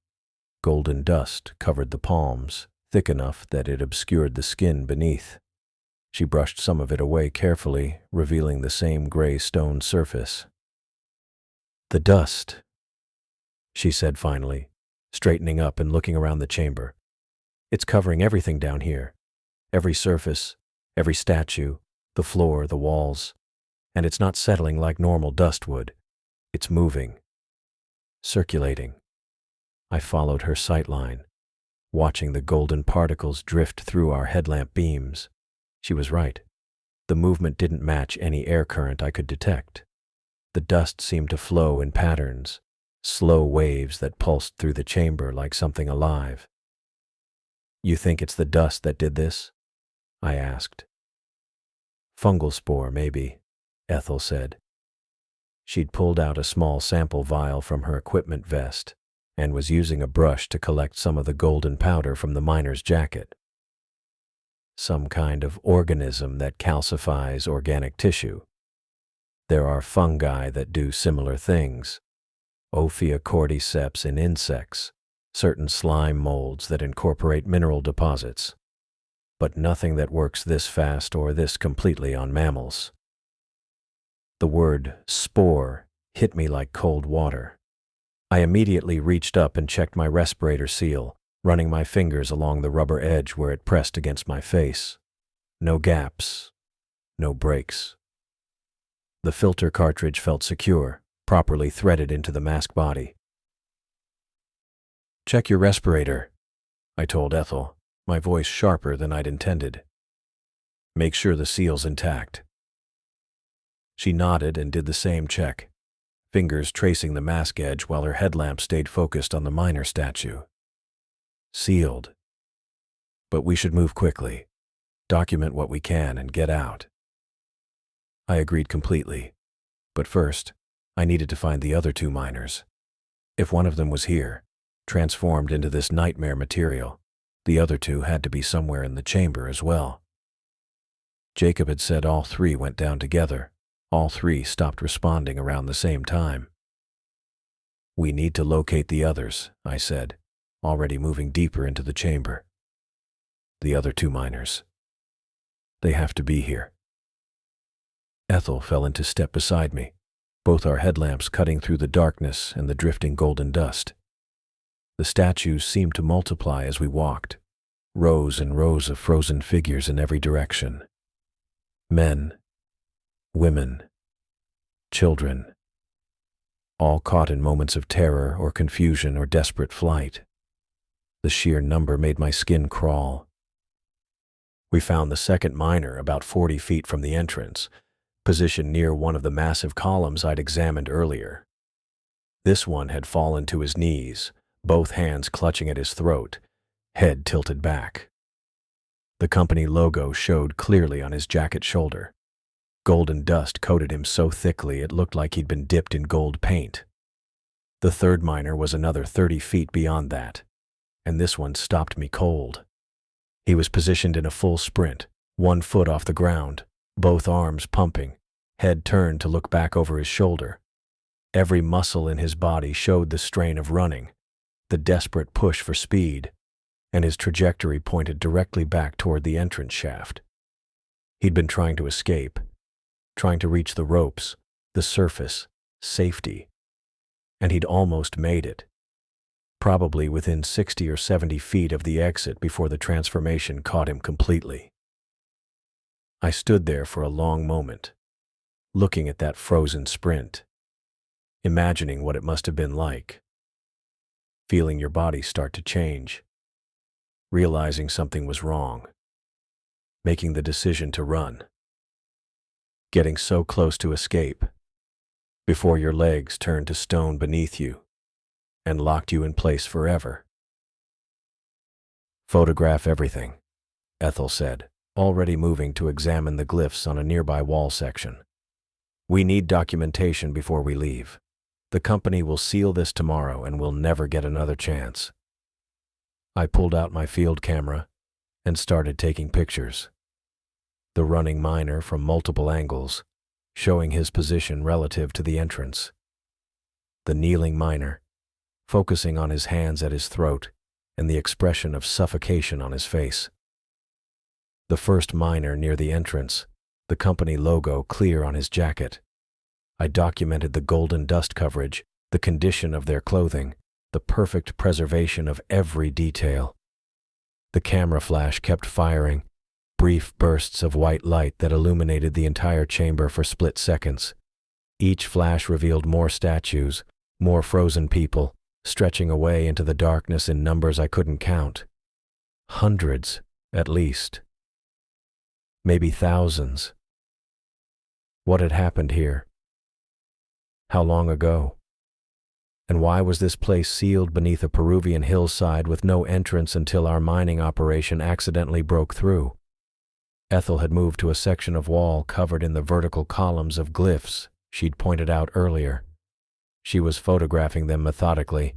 Golden dust covered the palms, thick enough that it obscured the skin beneath. She brushed some of it away carefully, revealing the same gray stone surface. "The dust," she said finally, straightening up and looking around the chamber. "It's covering everything down here. Every surface, every statue, the floor, the walls. And it's not settling like normal dust would. It's moving. Circulating." I followed her sightline, watching the golden particles drift through our headlamp beams. She was right. The movement didn't match any air current I could detect. The dust seemed to flow in patterns, slow waves that pulsed through the chamber like something alive. "You think it's the dust that did this?" I asked. "Fungal spore, maybe," Ethel said. She'd pulled out a small sample vial from her equipment vest and was using a brush to collect some of the golden powder from the miner's jacket. "Some kind of organism that calcifies organic tissue. There are fungi that do similar things. Ophiocordyceps in insects, certain slime molds that incorporate mineral deposits. But nothing that works this fast or this completely on mammals." The word spore hit me like cold water. I immediately reached up and checked my respirator seal, running my fingers along the rubber edge where it pressed against my face. No gaps, no breaks. The filter cartridge felt secure, properly threaded into the mask body. "Check your respirator," I told Ethel, my voice sharper than I'd intended. "Make sure the seal's intact." She nodded and did the same check, fingers tracing the mask edge while her headlamp stayed focused on the miner statue. "Sealed. But we should move quickly, document what we can, and get out." I agreed completely, but first, I needed to find the other two miners. If one of them was here, transformed into this nightmare material, the other two had to be somewhere in the chamber as well. Jacob had said all three went down together. All three stopped responding around the same time. "We need to locate the others," I said, already moving deeper into the chamber. "The other two miners. They have to be here." Ethel fell into step beside me, both our headlamps cutting through the darkness and the drifting golden dust. The statues seemed to multiply as we walked, rows and rows of frozen figures in every direction. Men, women, children, all caught in moments of terror or confusion or desperate flight. The sheer number made my skin crawl. We found the second miner about 40 feet from the entrance, positioned near one of the massive columns I'd examined earlier. This one had fallen to his knees, both hands clutching at his throat, head tilted back. The company logo showed clearly on his jacket shoulder. Golden dust coated him so thickly it looked like he'd been dipped in gold paint. The third miner was another 30 feet beyond that, and this one stopped me cold. He was positioned in a full sprint, 1 foot off the ground, both arms pumping, head turned to look back over his shoulder. Every muscle in his body showed the strain of running, the desperate push for speed, and his trajectory pointed directly back toward the entrance shaft. He'd been trying to escape, trying to reach the ropes, the surface, safety. And he'd almost made it, probably within 60 or 70 feet of the exit before the transformation caught him completely. I stood there for a long moment, looking at that frozen sprint, imagining what it must have been like, feeling your body start to change, realizing something was wrong, making the decision to run, getting so close to escape, before your legs turned to stone beneath you and locked you in place forever. "Photograph everything," Ethel said, already moving to examine the glyphs on a nearby wall section. We need documentation before we leave. The company will seal this tomorrow and we'll never get another chance. I pulled out my field camera and started taking pictures. The running miner from multiple angles, showing his position relative to the entrance. The kneeling miner, focusing on his hands at his throat and the expression of suffocation on his face. The first miner near the entrance, the company logo clear on his jacket. I documented the golden dust coverage, the condition of their clothing, the perfect preservation of every detail. The camera flash kept firing, brief bursts of white light that illuminated the entire chamber for split seconds. Each flash revealed more statues, more frozen people, stretching away into the darkness in numbers I couldn't count. Hundreds, at least. Maybe thousands. What had happened here? How long ago? And why was this place sealed beneath a Peruvian hillside with no entrance until our mining operation accidentally broke through? Ethel had moved to a section of wall covered in the vertical columns of glyphs she'd pointed out earlier. She was photographing them methodically,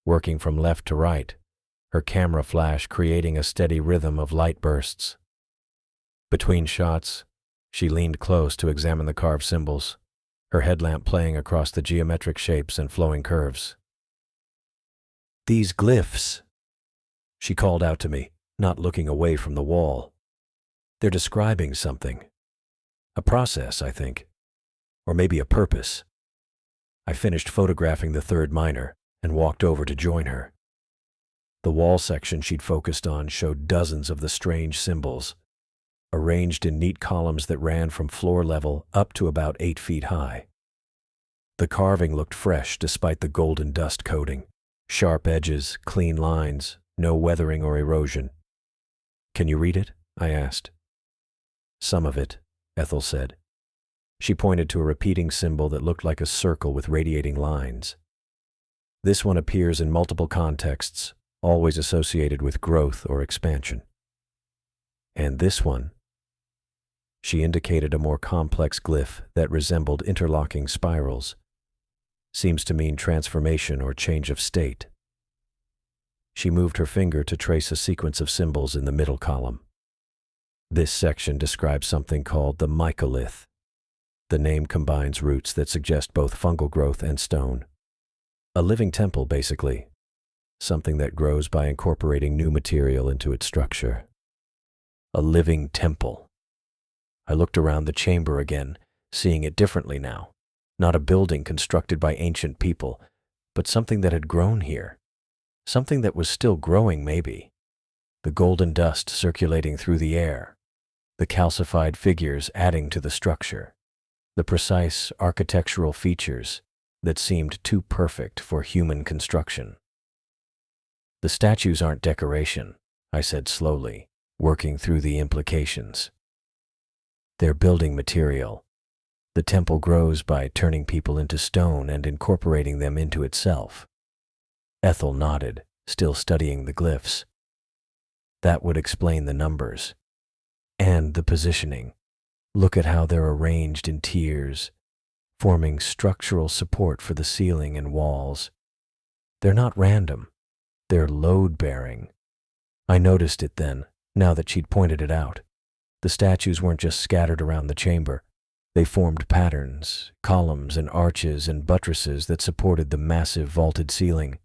working from left to right, her camera flash creating a steady rhythm of light bursts. Between shots, she leaned close to examine the carved symbols, her headlamp playing across the geometric shapes and flowing curves. "These glyphs," she called out to me, not looking away from the wall. "They're describing something. A process, I think. Or maybe a purpose." I finished photographing the third miner and walked over to join her. The wall section she'd focused on showed dozens of the strange symbols, arranged in neat columns that ran from floor level up to about 8 feet high. The carving looked fresh despite the golden dust coating. Sharp edges, clean lines, no weathering or erosion. "Can you read it?" I asked. "Some of it," Ethel said. She pointed to a repeating symbol that looked like a circle with radiating lines. "This one appears in multiple contexts, always associated with growth or expansion. And this one," she indicated a more complex glyph that resembled interlocking spirals, "seems to mean transformation or change of state." She moved her finger to trace a sequence of symbols in the middle column. This section describes something called the mycolith. The name combines roots that suggest both fungal growth and stone. A living temple, basically. Something that grows by incorporating new material into its structure. A living temple. I looked around the chamber again, seeing it differently now. Not a building constructed by ancient people, but something that had grown here. Something that was still growing, maybe. The golden dust circulating through the air. The calcified figures adding to the structure. The precise architectural features that seemed too perfect for human construction. "The statues aren't decoration," I said slowly, working through the implications. "They're building material. The temple grows by turning people into stone and incorporating them into itself." Ethel nodded, still studying the glyphs. "That would explain the numbers. And the positioning. Look at how they're arranged in tiers, forming structural support for the ceiling and walls. They're not random. They're load-bearing." I noticed it then, now that she'd pointed it out. The statues weren't just scattered around the chamber. They formed patterns, columns and arches and buttresses that supported the massive vaulted ceiling.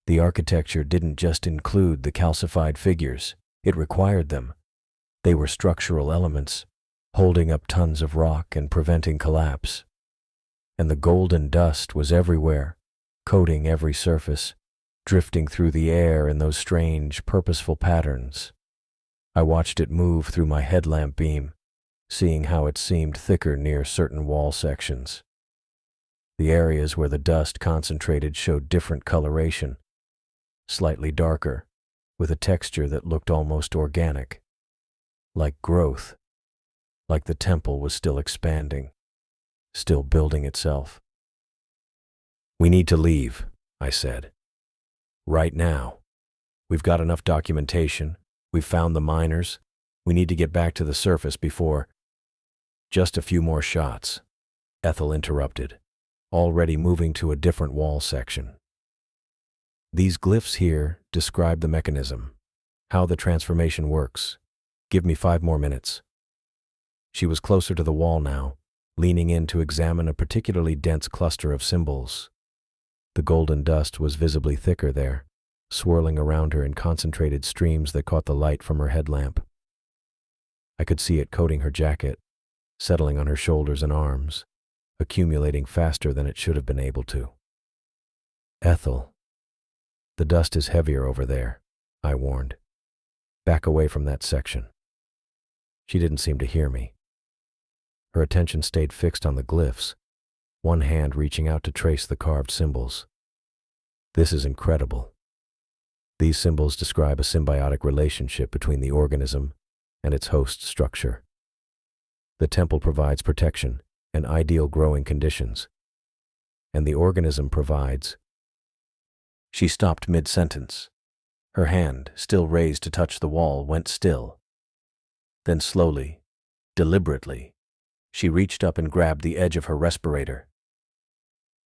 The architecture didn't just include the calcified figures, it required them. They were structural elements, holding up tons of rock and preventing collapse. And the golden dust was everywhere, coating every surface, drifting through the air in those strange, purposeful patterns. I watched it move through my headlamp beam, seeing how it seemed thicker near certain wall sections. The areas where the dust concentrated showed different coloration, slightly darker, with a texture that looked almost organic, like growth, like the temple was still expanding, still building itself. "We need to leave," I said. "Right now. We've got enough documentation. We've found the miners. We need to get back to the surface before just a few more shots." Ethel interrupted, already moving to a different wall section. These glyphs here describe the mechanism, how the transformation works. Give me 5 more minutes. She was closer to the wall now, leaning in to examine a particularly dense cluster of symbols. The golden dust was visibly thicker there, swirling around her in concentrated streams that caught the light from her headlamp. I could see it coating her jacket, settling on her shoulders and arms, accumulating faster than it should have been able to. Ethel, the dust is heavier over there, I warned. Back away from that section. She didn't seem to hear me. Her attention stayed fixed on the glyphs, one hand reaching out to trace the carved symbols. This is incredible. These symbols describe a symbiotic relationship between the organism and its host structure. The temple provides protection and ideal growing conditions, and the organism provides. She stopped mid-sentence. Her hand, still raised to touch the wall, went still. Then slowly, deliberately, she reached up and grabbed the edge of her respirator.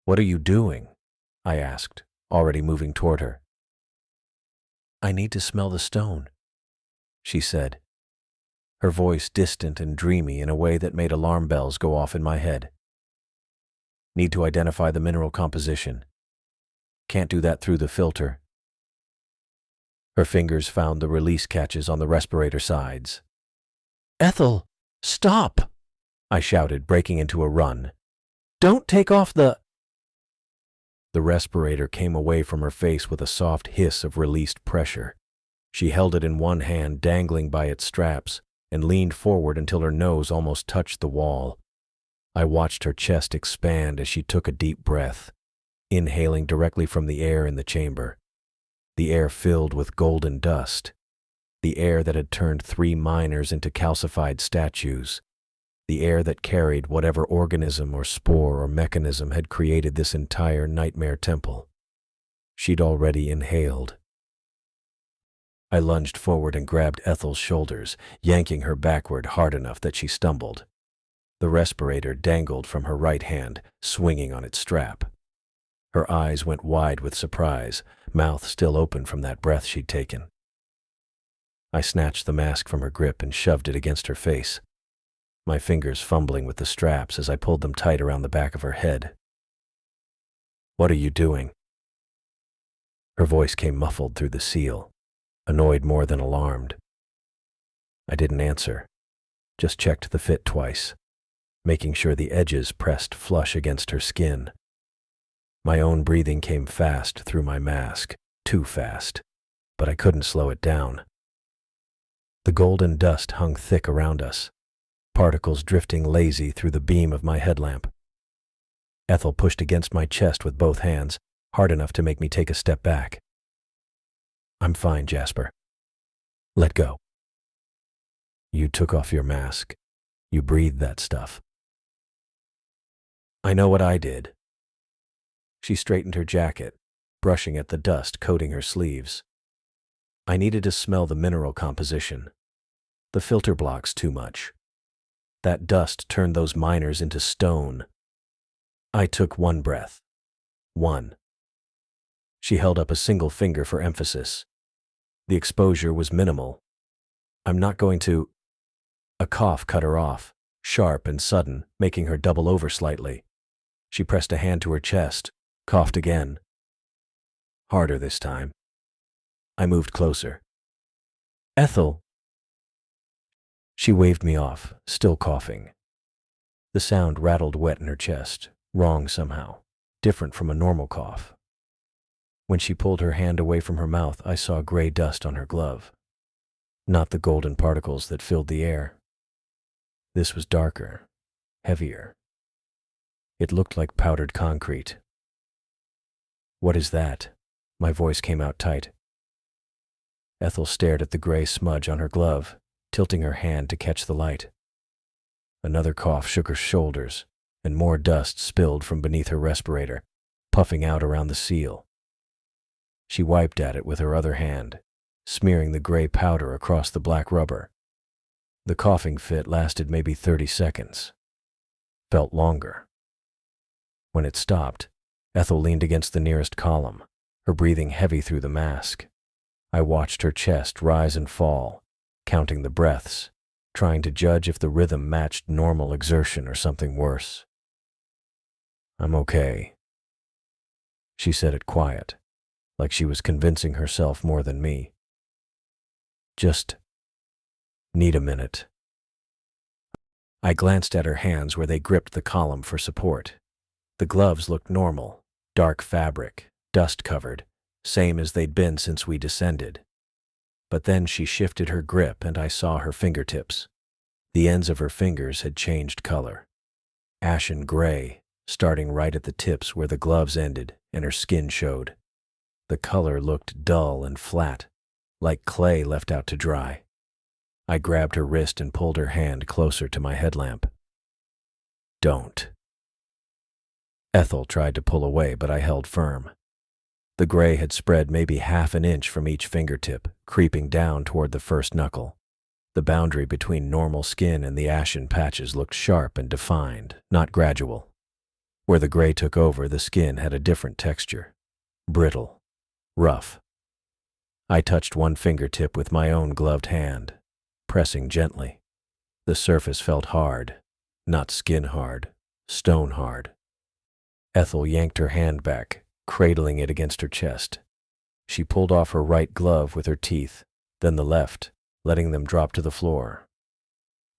"What are you doing?" I asked, already moving toward her. "I need to smell the stone," she said, her voice distant and dreamy in a way that made alarm bells go off in my head. "Need to identify the mineral composition. Can't do that through the filter." Her fingers found the release catches on the respirator sides. "Ethel, stop!" I shouted, breaking into a run. "Don't take off the—" The respirator came away from her face with a soft hiss of released pressure. She held it in one hand, dangling by its straps, and leaned forward until her nose almost touched the wall. I watched her chest expand as she took a deep breath, inhaling directly from the air in the chamber. The air filled with golden dust. The air that had turned 3 miners into calcified statues. The air that carried whatever organism or spore or mechanism had created this entire nightmare temple. She'd already inhaled. I lunged forward and grabbed Ethel's shoulders, yanking her backward hard enough that she stumbled. The respirator dangled from her right hand, swinging on its strap. Her eyes went wide with surprise, mouth still open from that breath she'd taken. I snatched the mask from her grip and shoved it against her face, my fingers fumbling with the straps as I pulled them tight around the back of her head. "What are you doing?" Her voice came muffled through the seal, annoyed more than alarmed. I didn't answer, just checked the fit twice, making sure the edges pressed flush against her skin. My own breathing came fast through my mask, too fast, but I couldn't slow it down. The golden dust hung thick around us, particles drifting lazy through the beam of my headlamp. Ethel pushed against my chest with both hands, hard enough to make me take a step back. "I'm fine, Jasper. Let go." "You took off your mask. You breathed that stuff." "I know what I did." She straightened her jacket, brushing at the dust coating her sleeves. "I needed to smell the mineral composition. The filter blocks too much. That dust turned those miners into stone. I took one breath. One." She held up a single finger for emphasis. "The exposure was minimal. I'm not going to—" A cough cut her off, sharp and sudden, making her double over slightly. She pressed a hand to her chest, coughed again. Harder this time. I moved closer. "Ethel." She waved me off, still coughing. The sound rattled wet in her chest, wrong somehow, different from a normal cough. When she pulled her hand away from her mouth, I saw gray dust on her glove. Not the golden particles that filled the air. This was darker, heavier. It looked like powdered concrete. "What is that?" My voice came out tight. Ethel stared at the gray smudge on her glove, tilting her hand to catch the light. Another cough shook her shoulders, and more dust spilled from beneath her respirator, puffing out around the seal. She wiped at it with her other hand, smearing the gray powder across the black rubber. The coughing fit lasted maybe 30 seconds. Felt longer. When it stopped, Ethel leaned against the nearest column, her breathing heavy through the mask. I watched her chest rise and fall, counting the breaths, trying to judge if the rhythm matched normal exertion or something worse. "I'm okay." She said it quiet, like she was convincing herself more than me. "Just need a minute." I glanced at her hands where they gripped the column for support. The gloves looked normal, dark fabric, dust-covered, same as they'd been since we descended. But then she shifted her grip and I saw her fingertips. The ends of her fingers had changed color. Ashen gray, starting right at the tips where the gloves ended and her skin showed. The color looked dull and flat, like clay left out to dry. I grabbed her wrist and pulled her hand closer to my headlamp. "Don't." Ethel tried to pull away, but I held firm. The gray had spread maybe half an inch from each fingertip, creeping down toward the first knuckle. The boundary between normal skin and the ashen patches looked sharp and defined, not gradual. Where the gray took over, the skin had a different texture. Brittle. Rough. I touched one fingertip with my own gloved hand, pressing gently. The surface felt hard, not skin hard, stone hard. Ethel yanked her hand back, cradling it against her chest. She pulled off her right glove with her teeth, then the left, letting them drop to the floor.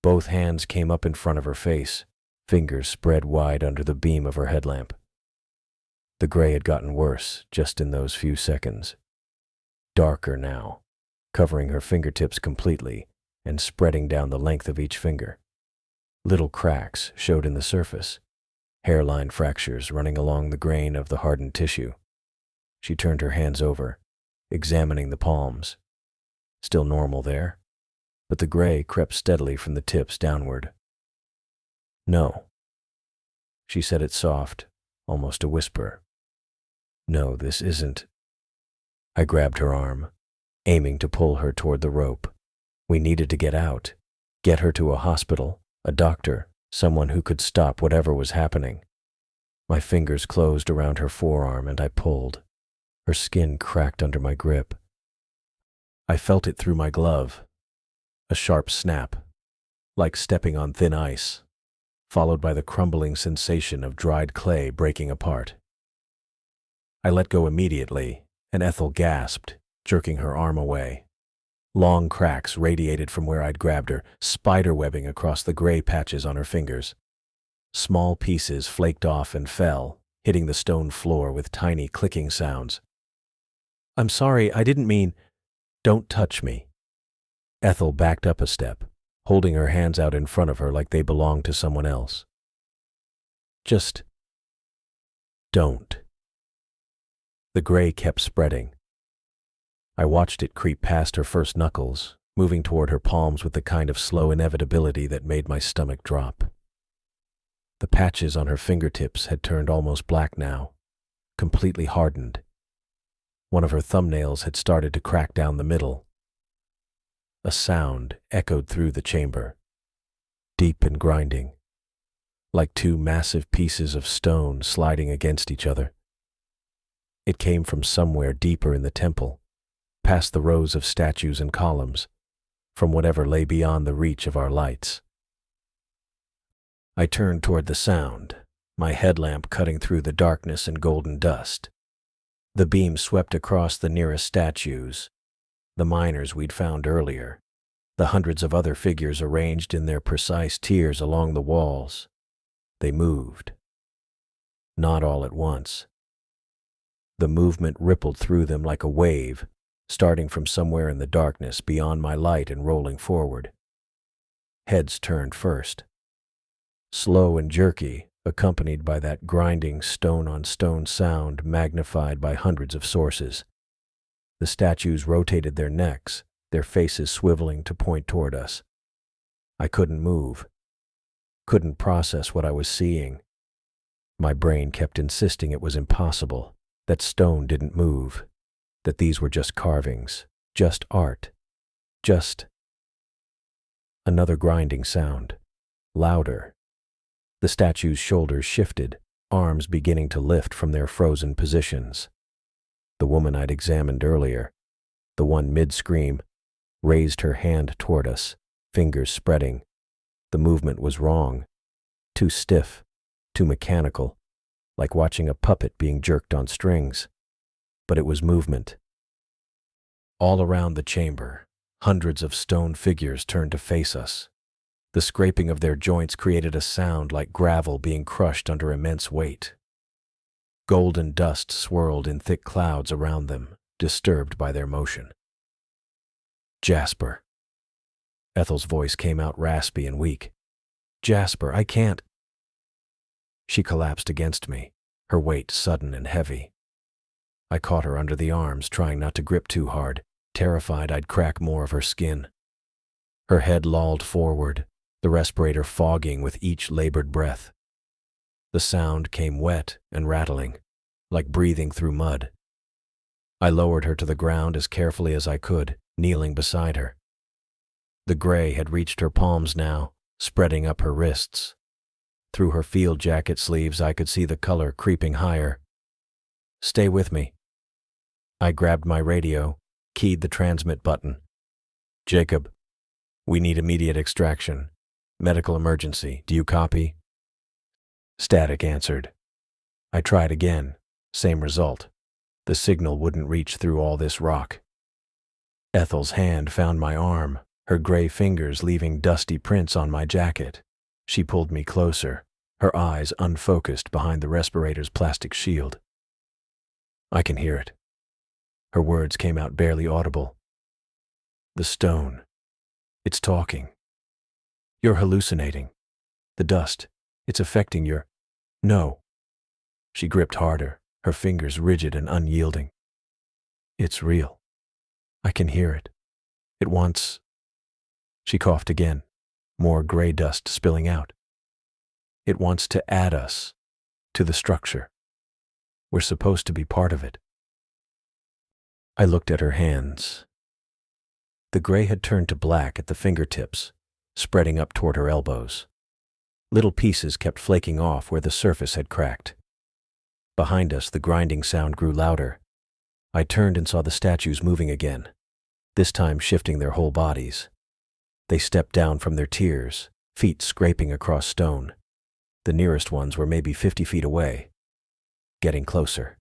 Both hands came up in front of her face, fingers spread wide under the beam of her headlamp. The gray had gotten worse just in those few seconds. Darker now, covering her fingertips completely and spreading down the length of each finger. Little cracks showed in the surface, hairline fractures running along the grain of the hardened tissue. She turned her hands over, examining the palms. Still normal there, but the gray crept steadily from the tips downward. "No." She said it soft, almost a whisper. "No, this isn't." I grabbed her arm, aiming to pull her toward the rope. We needed to get out, get her to a hospital, a doctor, someone who could stop whatever was happening. My fingers closed around her forearm and I pulled. Her skin cracked under my grip. I felt it through my glove. A sharp snap, like stepping on thin ice, followed by the crumbling sensation of dried clay breaking apart. I let go immediately, and Ethel gasped, jerking her arm away. Long cracks radiated from where I'd grabbed her, spiderwebbing across the gray patches on her fingers. Small pieces flaked off and fell, hitting the stone floor with tiny clicking sounds. "I'm sorry, I didn't mean—" "Don't touch me." Ethel backed up a step, holding her hands out in front of her like they belonged to someone else. "Just don't." The gray kept spreading. I watched it creep past her first knuckles, moving toward her palms with the kind of slow inevitability that made my stomach drop. The patches on her fingertips had turned almost black now, completely hardened. One of her thumbnails had started to crack down the middle. A sound echoed through the chamber, deep and grinding, like two massive pieces of stone sliding against each other. It came from somewhere deeper in the temple, past the rows of statues and columns, from whatever lay beyond the reach of our lights. I turned toward the sound, my headlamp cutting through the darkness and golden dust. The beam swept across the nearest statues, the miners we'd found earlier, the hundreds of other figures arranged in their precise tiers along the walls. They moved. Not all at once. The movement rippled through them like a wave, starting from somewhere in the darkness beyond my light and rolling forward. Heads turned first. Slow and jerky, accompanied by that grinding stone-on-stone sound magnified by hundreds of sources. The statues rotated their necks, their faces swiveling to point toward us. I couldn't move, couldn't process what I was seeing. My brain kept insisting it was impossible, that stone didn't move, that these were just carvings, just art, just... Another grinding sound, louder. The statue's shoulders shifted, arms beginning to lift from their frozen positions. The woman I'd examined earlier, the one mid-scream, raised her hand toward us, fingers spreading. The movement was wrong, too stiff, too mechanical, like watching a puppet being jerked on strings. But it was movement. All around the chamber, hundreds of stone figures turned to face us. The scraping of their joints created a sound like gravel being crushed under immense weight. Golden dust swirled in thick clouds around them, disturbed by their motion. Jasper. Ethel's voice came out raspy and weak. Jasper, I can't. She collapsed against me, her weight sudden and heavy. I caught her under the arms, trying not to grip too hard, terrified I'd crack more of her skin. Her head lolled forward, the respirator fogging with each labored breath. The sound came wet and rattling, like breathing through mud. I lowered her to the ground as carefully as I could, kneeling beside her. The gray had reached her palms now, spreading up her wrists. Through her field jacket sleeves I could see the color creeping higher. Stay with me. I grabbed my radio, keyed the transmit button. Jacob, we need immediate extraction. Medical emergency. Do you copy? Static answered. I tried again. Same result. The signal wouldn't reach through all this rock. Ethel's hand found my arm, her gray fingers leaving dusty prints on my jacket. She pulled me closer, her eyes unfocused behind the respirator's plastic shield. I can hear it. Her words came out barely audible. The stone. It's talking. You're hallucinating. The dust. It's affecting your... No. She gripped harder, her fingers rigid and unyielding. It's real. I can hear it. It wants... She coughed again, more gray dust spilling out. It wants to add us to the structure. We're supposed to be part of it. I looked at her hands. The gray had turned to black at the fingertips, spreading up toward her elbows. Little pieces kept flaking off where the surface had cracked. Behind us, the grinding sound grew louder. I turned and saw the statues moving again, this time shifting their whole bodies. They stepped down from their tiers, feet scraping across stone. The nearest ones were maybe 50 feet away, getting closer.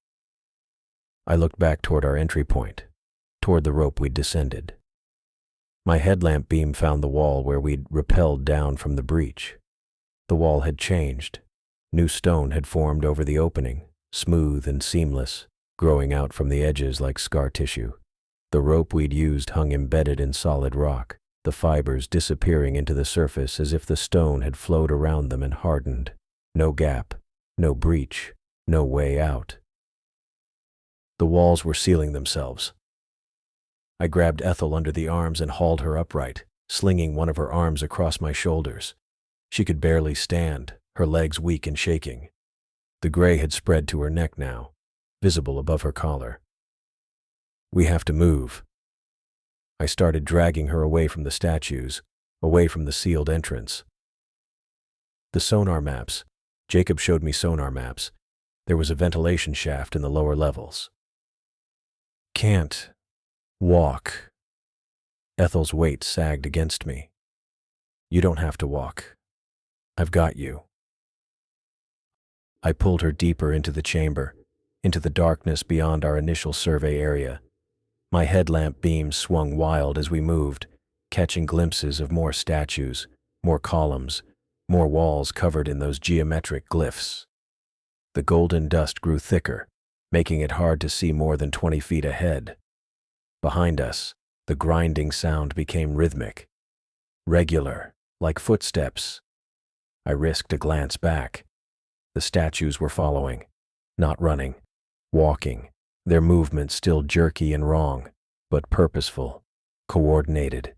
I looked back toward our entry point, toward the rope we'd descended. My headlamp beam found the wall where we'd rappelled down from the breach. The wall had changed. New stone had formed over the opening, smooth and seamless, growing out from the edges like scar tissue. The rope we'd used hung embedded in solid rock, the fibers disappearing into the surface as if the stone had flowed around them and hardened. No gap, no breach, no way out. The walls were sealing themselves. I grabbed Ethel under the arms and hauled her upright, slinging one of her arms across my shoulders. She could barely stand, her legs weak and shaking. The gray had spread to her neck now, visible above her collar. We have to move. I started dragging her away from the statues, away from the sealed entrance. The sonar maps. Jacob showed me sonar maps. There was a ventilation shaft in the lower levels. Can't walk. Ethel's weight sagged against me. You don't have to walk. I've got you. I pulled her deeper into the chamber, into the darkness beyond our initial survey area. My headlamp beams swung wild as we moved, catching glimpses of more statues, more columns, more walls covered in those geometric glyphs. The golden dust grew thicker, making it hard to see more than 20 feet ahead. Behind us, the grinding sound became rhythmic, regular, like footsteps. I risked a glance back. The statues were following, not running, walking, their movements still jerky and wrong, but purposeful, coordinated.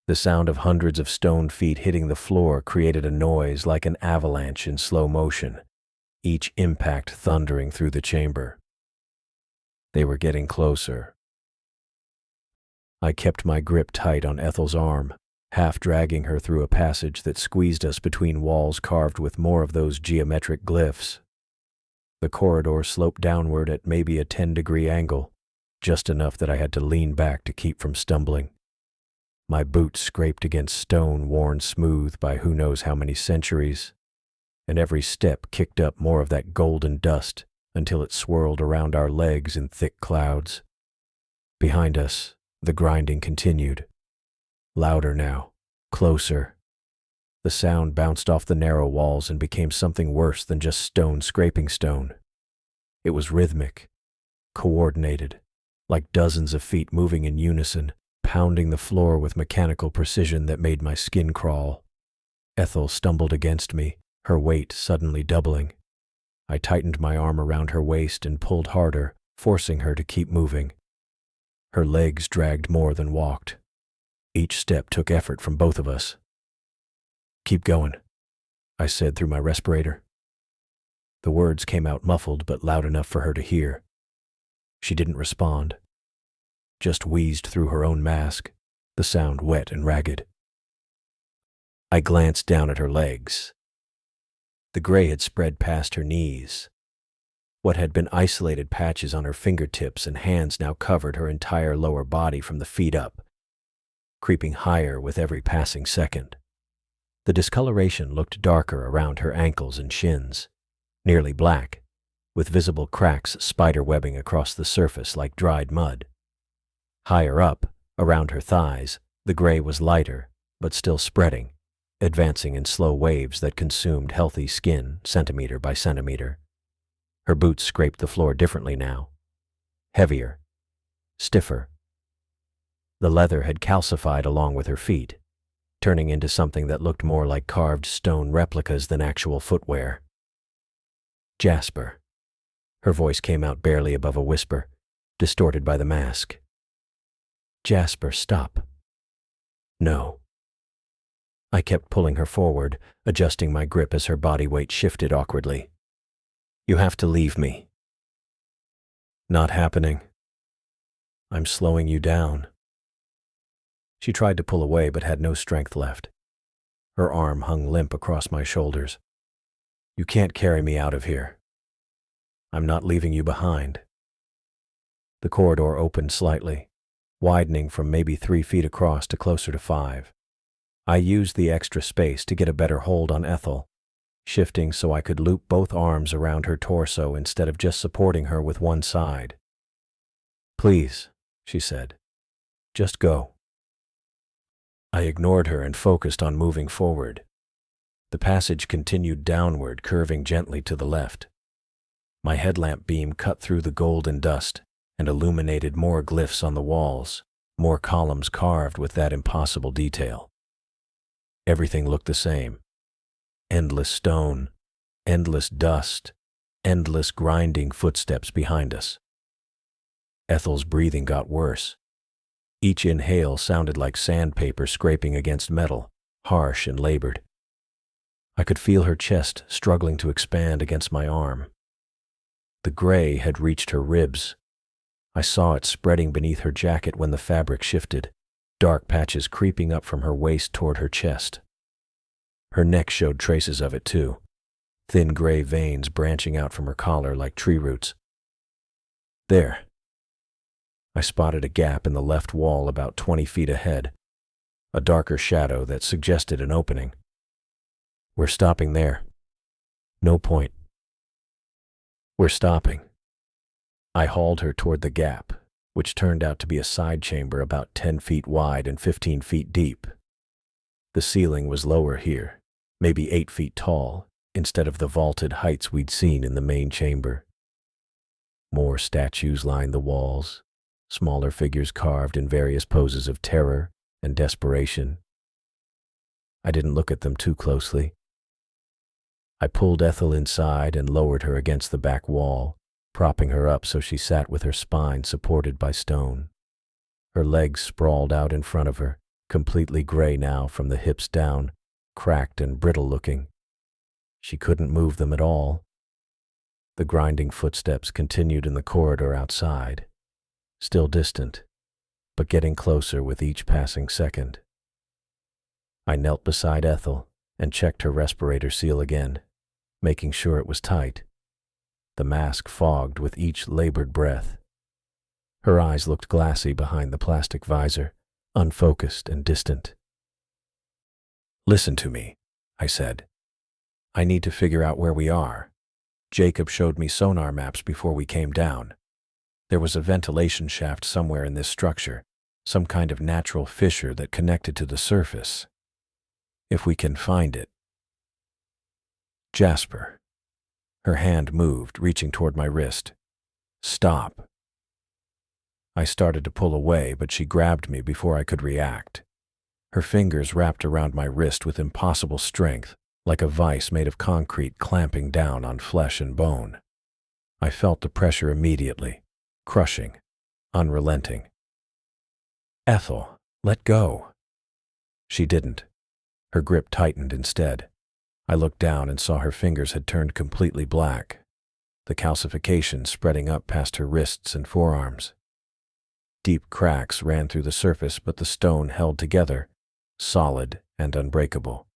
The sound of hundreds of stone feet hitting the floor created a noise like an avalanche in slow motion, each impact thundering through the chamber. They were getting closer. I kept my grip tight on Ethel's arm, half dragging her through a passage that squeezed us between walls carved with more of those geometric glyphs. The corridor sloped downward at maybe a 10-degree angle, just enough that I had to lean back to keep from stumbling. My boots scraped against stone worn smooth by who knows how many centuries, and every step kicked up more of that golden dust until it swirled around our legs in thick clouds. Behind us, the grinding continued. Louder now, closer. The sound bounced off the narrow walls and became something worse than just stone scraping stone. It was rhythmic, coordinated, like dozens of feet moving in unison, pounding the floor with mechanical precision that made my skin crawl. Ethel stumbled against me, her weight suddenly doubling. I tightened my arm around her waist and pulled harder, forcing her to keep moving. Her legs dragged more than walked. Each step took effort from both of us. "Keep going," I said through my respirator. The words came out muffled but loud enough for her to hear. She didn't respond, just wheezed through her own mask, the sound wet and ragged. I glanced down at her legs. The gray had spread past her knees. What had been isolated patches on her fingertips and hands now covered her entire lower body from the feet up, creeping higher with every passing second. The discoloration looked darker around her ankles and shins, nearly black, with visible cracks spiderwebbing across the surface like dried mud. Higher up, around her thighs, the gray was lighter, but still spreading, advancing in slow waves that consumed healthy skin centimeter by centimeter. Her boots scraped the floor differently now, heavier, stiffer. The leather had calcified along with her feet, turning into something that looked more like carved stone replicas than actual footwear. "Jasper." Her voice came out barely above a whisper, distorted by the mask. "Jasper, stop." "No." I kept pulling her forward, adjusting my grip as her body weight shifted awkwardly. "You have to leave me." "Not happening. I'm slowing you down." She tried to pull away but had no strength left. Her arm hung limp across my shoulders. "You can't carry me out of here. I'm not leaving you behind." The corridor opened slightly, widening from maybe 3 feet across to closer to 5. I used the extra space to get a better hold on Ethel, shifting so I could loop both arms around her torso instead of just supporting her with one side. "Please," she said. "Just go." I ignored her and focused on moving forward. The passage continued downward, curving gently to the left. My headlamp beam cut through the golden dust and illuminated more glyphs on the walls, more columns carved with that impossible detail. Everything looked the same. Endless stone, endless dust, endless grinding footsteps behind us. Ethel's breathing got worse. Each inhale sounded like sandpaper scraping against metal, harsh and labored. I could feel her chest struggling to expand against my arm. The gray had reached her ribs. I saw it spreading beneath her jacket when the fabric shifted, dark patches creeping up from her waist toward her chest. Her neck showed traces of it too, thin gray veins branching out from her collar like tree roots. There. I spotted a gap in the left wall about 20 feet ahead, a darker shadow that suggested an opening. "We're stopping there. No point." "We're stopping." I hauled her toward the gap, which turned out to be a side chamber about 10 feet wide and 15 feet deep. The ceiling was lower here, maybe 8 feet tall, instead of the vaulted heights we'd seen in the main chamber. More statues lined the walls, smaller figures carved in various poses of terror and desperation. I didn't look at them too closely. I pulled Ethel inside and lowered her against the back wall, propping her up so she sat with her spine supported by stone. Her legs sprawled out in front of her, completely gray now from the hips down, cracked and brittle looking. She couldn't move them at all. The grinding footsteps continued in the corridor outside, still distant, but getting closer with each passing second. I knelt beside Ethel and checked her respirator seal again, making sure it was tight. The mask fogged with each labored breath. Her eyes looked glassy behind the plastic visor, unfocused and distant. "Listen to me," I said. "I need to figure out where we are. Jacob showed me sonar maps before we came down. There was a ventilation shaft somewhere in this structure, some kind of natural fissure that connected to the surface. If we can find it." "Jasper." Her hand moved, reaching toward my wrist. "Stop." I started to pull away, but she grabbed me before I could react. Her fingers wrapped around my wrist with impossible strength, like a vice made of concrete clamping down on flesh and bone. I felt the pressure immediately, crushing, unrelenting. "Ethel, let go." She didn't. Her grip tightened instead. I looked down and saw her fingers had turned completely black, the calcification spreading up past her wrists and forearms. Deep cracks ran through the surface, but the stone held together, solid and unbreakable.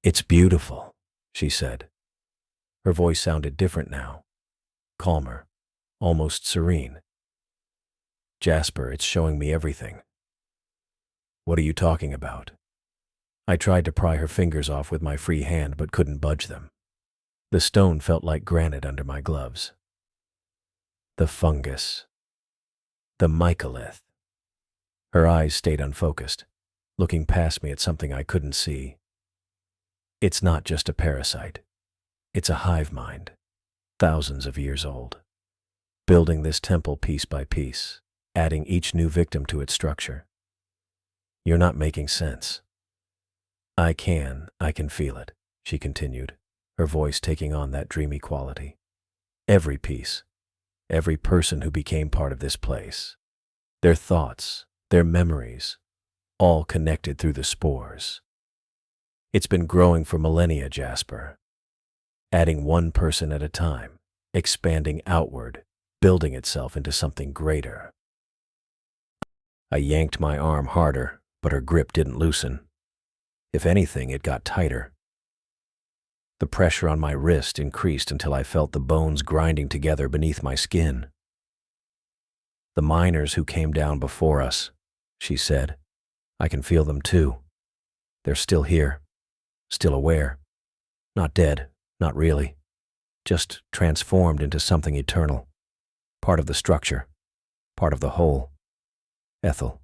"It's beautiful," she said. Her voice sounded different now, calmer, almost serene. "Jasper, it's showing me everything." "What are you talking about?" I tried to pry her fingers off with my free hand but couldn't budge them. The stone felt like granite under my gloves. "The fungus. The mycolith." Her eyes stayed unfocused, looking past me at something I couldn't see. "It's not just a parasite. It's a hive mind, thousands of years old, building this temple piece by piece, adding each new victim to its structure. You're not making sense." I can feel it," she continued, her voice taking on that dreamy quality. "Every piece, every person who became part of this place, their thoughts, their memories, all connected through the spores. It's been growing for millennia, Jasper, adding one person at a time, expanding outward, building itself into something greater." I yanked my arm harder, but her grip didn't loosen. If anything, it got tighter. The pressure on my wrist increased until I felt the bones grinding together beneath my skin. "The miners who came down before us," she said. "I can feel them too. They're still here, still aware. Not dead, not really. Just transformed into something eternal. Part of the structure, part of the whole. Ethel,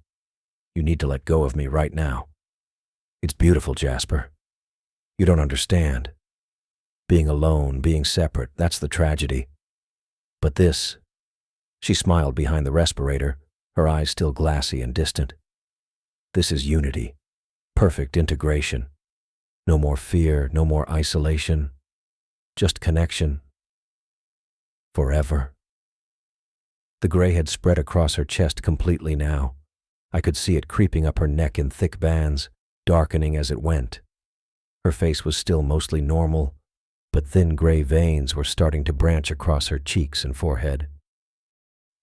you need to let go of me right now. It's beautiful, Jasper. You don't understand. Being alone, being separate, that's the tragedy. But this," she smiled behind the respirator, her eyes still glassy and distant. "This is unity, perfect integration. No more fear, no more isolation, just connection. Forever." The gray had spread across her chest completely now. I could see it creeping up her neck in thick bands, darkening as it went. Her face was still mostly normal, but thin gray veins were starting to branch across her cheeks and forehead.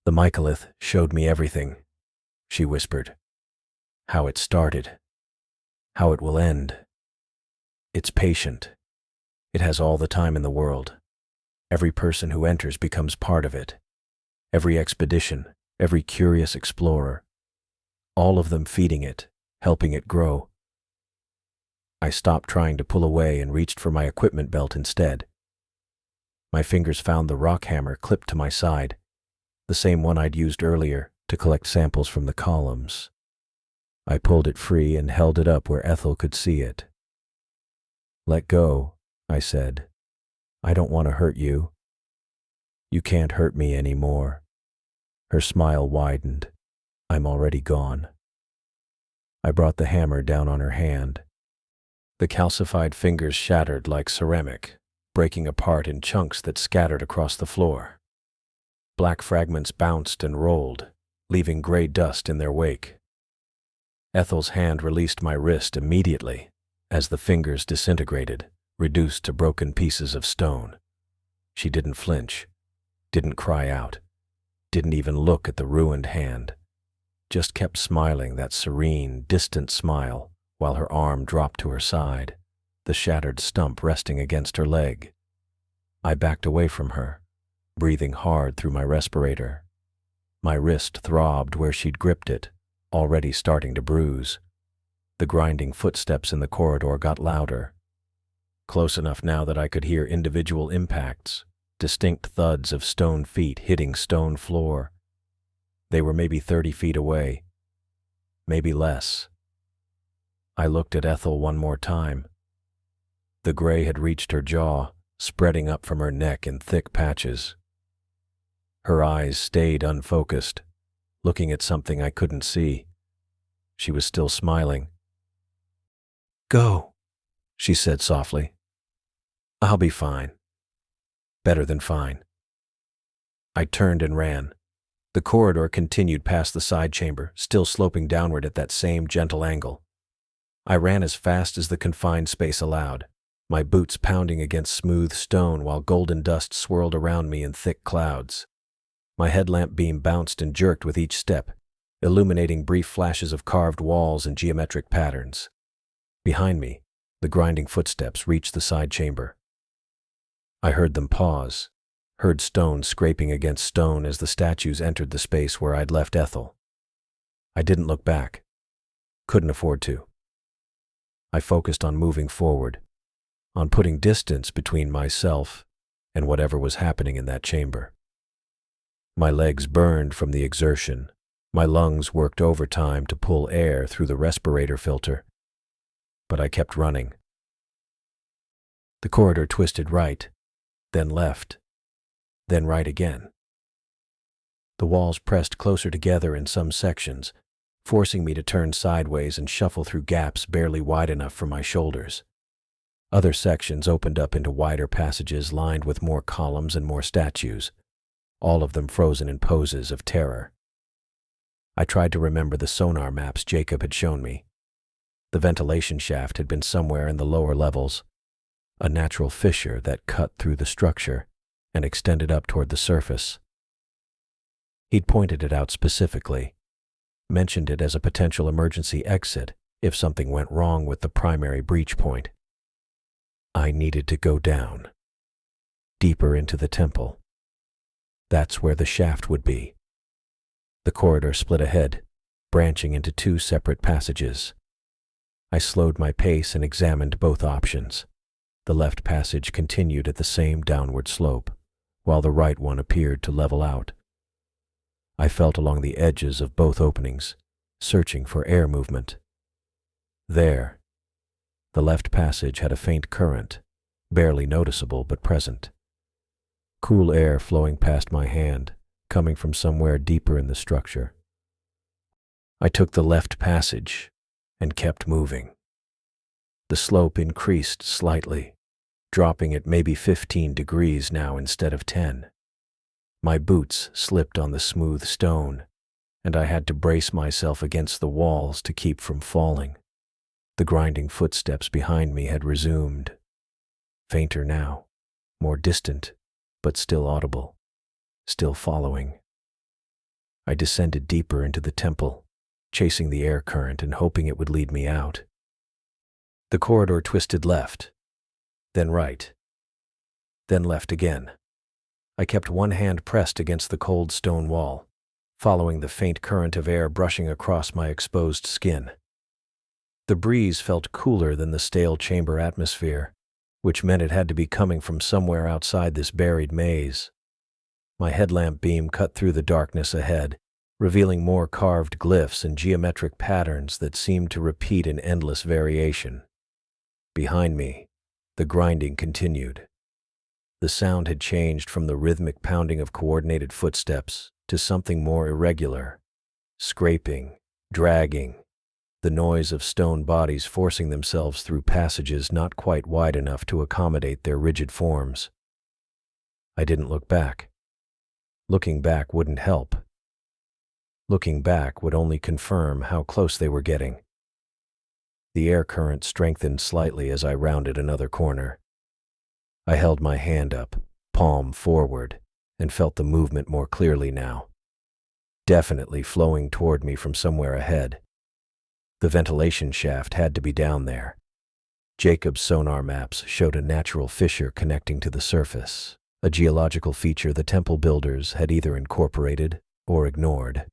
"The mycolith showed me everything," she whispered. "How it started, how it will end. It's patient. It has all the time in the world. Every person who enters becomes part of it. Every expedition, every curious explorer. All of them feeding it, helping it grow." I stopped trying to pull away and reached for my equipment belt instead. My fingers found the rock hammer clipped to my side, the same one I'd used earlier to collect samples from the columns. I pulled it free and held it up where Ethel could see it. "Let go," I said. "I don't want to hurt you. You can't hurt me anymore." Her smile widened. "I'm already gone." I brought the hammer down on her hand. The calcified fingers shattered like ceramic, breaking apart in chunks that scattered across the floor. Black fragments bounced and rolled, leaving gray dust in their wake. Ethel's hand released my wrist immediately as the fingers disintegrated, reduced to broken pieces of stone. She didn't flinch, didn't cry out, didn't even look at the ruined hand, just kept smiling that serene, distant smile while her arm dropped to her side, the shattered stump resting against her leg. I backed away from her, breathing hard through my respirator. My wrist throbbed where she'd gripped it, already starting to bruise. The grinding footsteps in the corridor got louder, close enough now that I could hear individual impacts, distinct thuds of stone feet hitting stone floor. They were maybe 30 feet away, maybe less. I looked at Ethel one more time. The gray had reached her jaw, spreading up from her neck in thick patches. Her eyes stayed unfocused, looking at something I couldn't see. She was still smiling. "Go," she said softly. "I'll be fine. Better than fine." I turned and ran. The corridor continued past the side chamber, still sloping downward at that same gentle angle. I ran as fast as the confined space allowed, my boots pounding against smooth stone while golden dust swirled around me in thick clouds. My headlamp beam bounced and jerked with each step, illuminating brief flashes of carved walls and geometric patterns. Behind me, the grinding footsteps reached the side chamber. I heard them pause, heard stone scraping against stone as the statues entered the space where I'd left Ethel. I didn't look back. Couldn't afford to. I focused on moving forward, on putting distance between myself and whatever was happening in that chamber. My legs burned from the exertion. My lungs worked overtime to pull air through the respirator filter. But I kept running. The corridor twisted right, then left, then right again. The walls pressed closer together in some sections, forcing me to turn sideways and shuffle through gaps barely wide enough for my shoulders. Other sections opened up into wider passages lined with more columns and more statues, all of them frozen in poses of terror. I tried to remember the sonar maps Jacob had shown me. The ventilation shaft had been somewhere in the lower levels, a natural fissure that cut through the structure and extended up toward the surface. He'd pointed it out specifically, mentioned it as a potential emergency exit if something went wrong with the primary breach point. I needed to go down, deeper into the temple. That's where the shaft would be. The corridor split ahead, branching into two separate passages. I slowed my pace and examined both options. The left passage continued at the same downward slope, while the right one appeared to level out. I felt along the edges of both openings, searching for air movement. There, the left passage had a faint current, barely noticeable but present. Cool air flowing past my hand, coming from somewhere deeper in the structure. I took the left passage and kept moving. The slope increased slightly, dropping at maybe 15 degrees now instead of 10. My boots slipped on the smooth stone, and I had to brace myself against the walls to keep from falling. The grinding footsteps behind me had resumed. Fainter now, more distant, but still audible, still following. I descended deeper into the temple, chasing the air current and hoping it would lead me out. The corridor twisted left, then right, then left again. I kept one hand pressed against the cold stone wall, following the faint current of air brushing across my exposed skin. The breeze felt cooler than the stale chamber atmosphere, which meant it had to be coming from somewhere outside this buried maze. My headlamp beam cut through the darkness ahead, revealing more carved glyphs and geometric patterns that seemed to repeat in endless variation. Behind me, the grinding continued. The sound had changed from the rhythmic pounding of coordinated footsteps to something more irregular, scraping, dragging, the noise of stone bodies forcing themselves through passages not quite wide enough to accommodate their rigid forms. I didn't look back. Looking back wouldn't help. Looking back would only confirm how close they were getting. The air current strengthened slightly as I rounded another corner. I held my hand up, palm forward, and felt the movement more clearly now. Definitely flowing toward me from somewhere ahead. The ventilation shaft had to be down there. Jacob's sonar maps showed a natural fissure connecting to the surface, a geological feature the temple builders had either incorporated or ignored.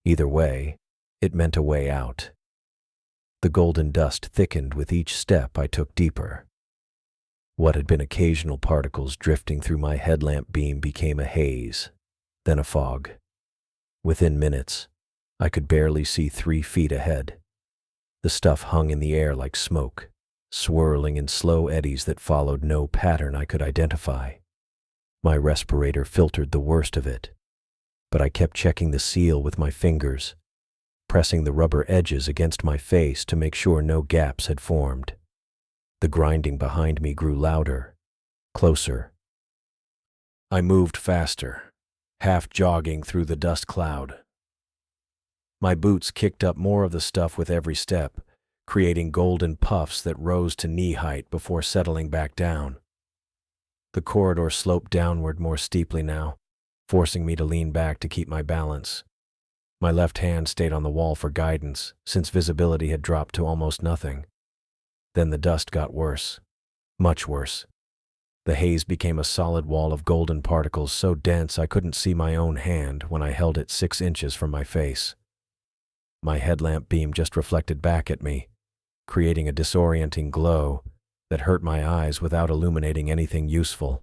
Either way, it meant a way out. The golden dust thickened with each step I took deeper. What had been occasional particles drifting through my headlamp beam became a haze, then a fog. Within minutes, I could barely see 3 feet ahead. The stuff hung in the air like smoke, swirling in slow eddies that followed no pattern I could identify. My respirator filtered the worst of it, but I kept checking the seal with my fingers, pressing the rubber edges against my face to make sure no gaps had formed. The grinding behind me grew louder, closer. I moved faster, half jogging through the dust cloud. My boots kicked up more of the stuff with every step, creating golden puffs that rose to knee height before settling back down. The corridor sloped downward more steeply now, forcing me to lean back to keep my balance. My left hand stayed on the wall for guidance, since visibility had dropped to almost nothing. Then the dust got worse, much worse. The haze became a solid wall of golden particles so dense I couldn't see my own hand when I held it 6 inches from my face. My headlamp beam just reflected back at me, creating a disorienting glow that hurt my eyes without illuminating anything useful.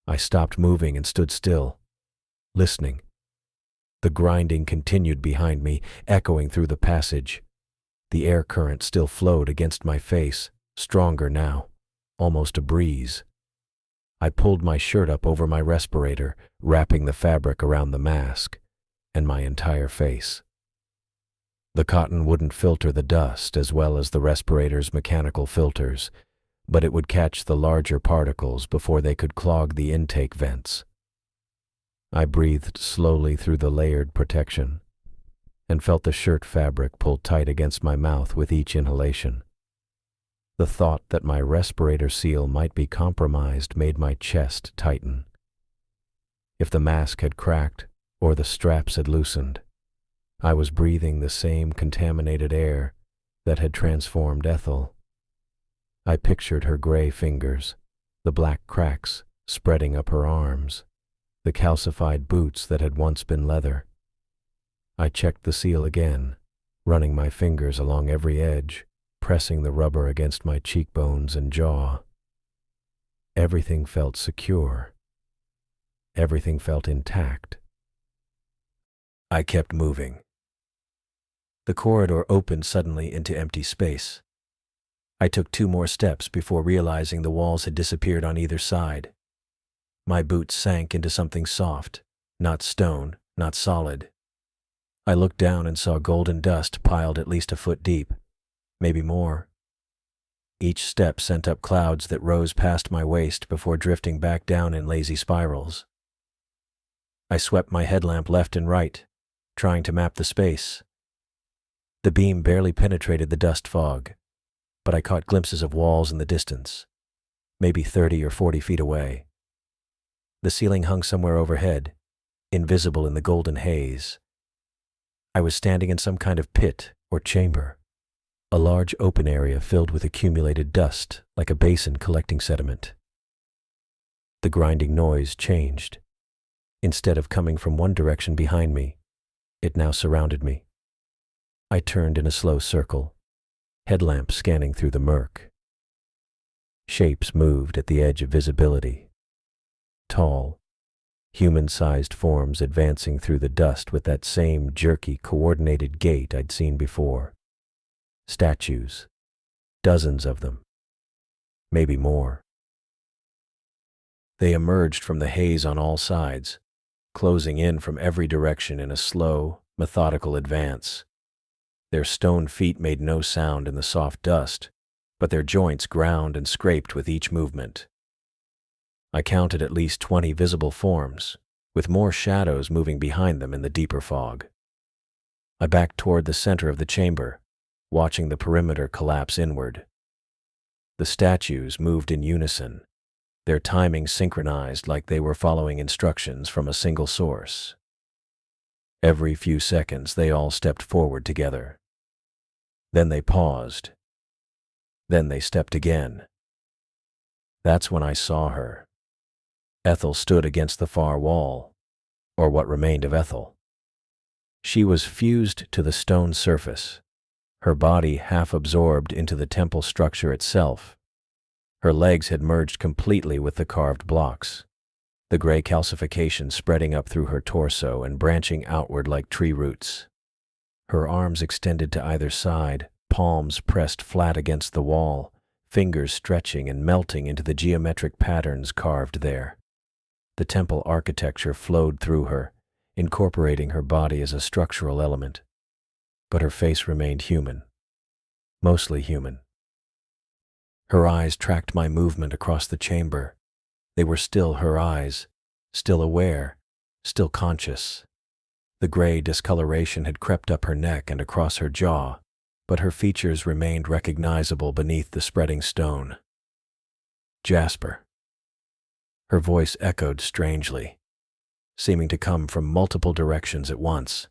I stopped moving and stood still, listening. The grinding continued behind me, echoing through the passage. The air current still flowed against my face, stronger now, almost a breeze. I pulled my shirt up over my respirator, wrapping the fabric around the mask and my entire face. The cotton wouldn't filter the dust as well as the respirator's mechanical filters, but it would catch the larger particles before they could clog the intake vents. I breathed slowly through the layered protection and felt the shirt fabric pull tight against my mouth with each inhalation. The thought that my respirator seal might be compromised made my chest tighten. If the mask had cracked or the straps had loosened, I was breathing the same contaminated air that had transformed Ethel. I pictured her gray fingers, the black cracks spreading up her arms, the calcified boots that had once been leather. I checked the seal again, running my fingers along every edge, pressing the rubber against my cheekbones and jaw. Everything felt secure. Everything felt intact. I kept moving. The corridor opened suddenly into empty space. I took 2 more steps before realizing the walls had disappeared on either side. My boots sank into something soft, not stone, not solid. I looked down and saw golden dust piled at least a foot deep, maybe more. Each step sent up clouds that rose past my waist before drifting back down in lazy spirals. I swept my headlamp left and right, trying to map the space. The beam barely penetrated the dust fog, but I caught glimpses of walls in the distance, maybe 30 or 40 feet away. The ceiling hung somewhere overhead, invisible in the golden haze. I was standing in some kind of pit or chamber, a large open area filled with accumulated dust like a basin collecting sediment. The grinding noise changed. Instead of coming from one direction behind me, it now surrounded me. I turned in a slow circle, headlamp scanning through the murk. Shapes moved at the edge of visibility. Tall, human-sized forms advancing through the dust with that same jerky, coordinated gait I'd seen before. Statues, dozens of them, maybe more. They emerged from the haze on all sides, closing in from every direction in a slow, methodical advance. Their stone feet made no sound in the soft dust, but their joints ground and scraped with each movement. I counted at least 20 visible forms, with more shadows moving behind them in the deeper fog. I backed toward the center of the chamber, watching the perimeter collapse inward. The statues moved in unison, their timing synchronized like they were following instructions from a single source. Every few seconds, they all stepped forward together, Then they paused. Then they stepped again. That's when I saw her. Ethel stood against the far wall, or what remained of Ethel. She was fused to the stone surface, her body half absorbed into the temple structure itself. Her legs had merged completely with the carved blocks, the gray calcification spreading up through her torso and branching outward like tree roots. Her arms extended to either side, palms pressed flat against the wall, fingers stretching and melting into the geometric patterns carved there. The temple architecture flowed through her, incorporating her body as a structural element. But her face remained human, mostly human. Her eyes tracked my movement across the chamber. They were still her eyes, still aware, still conscious. The gray discoloration had crept up her neck and across her jaw, but her features remained recognizable beneath the spreading stone. Jasper. Her voice echoed strangely, seeming to come from multiple directions at once.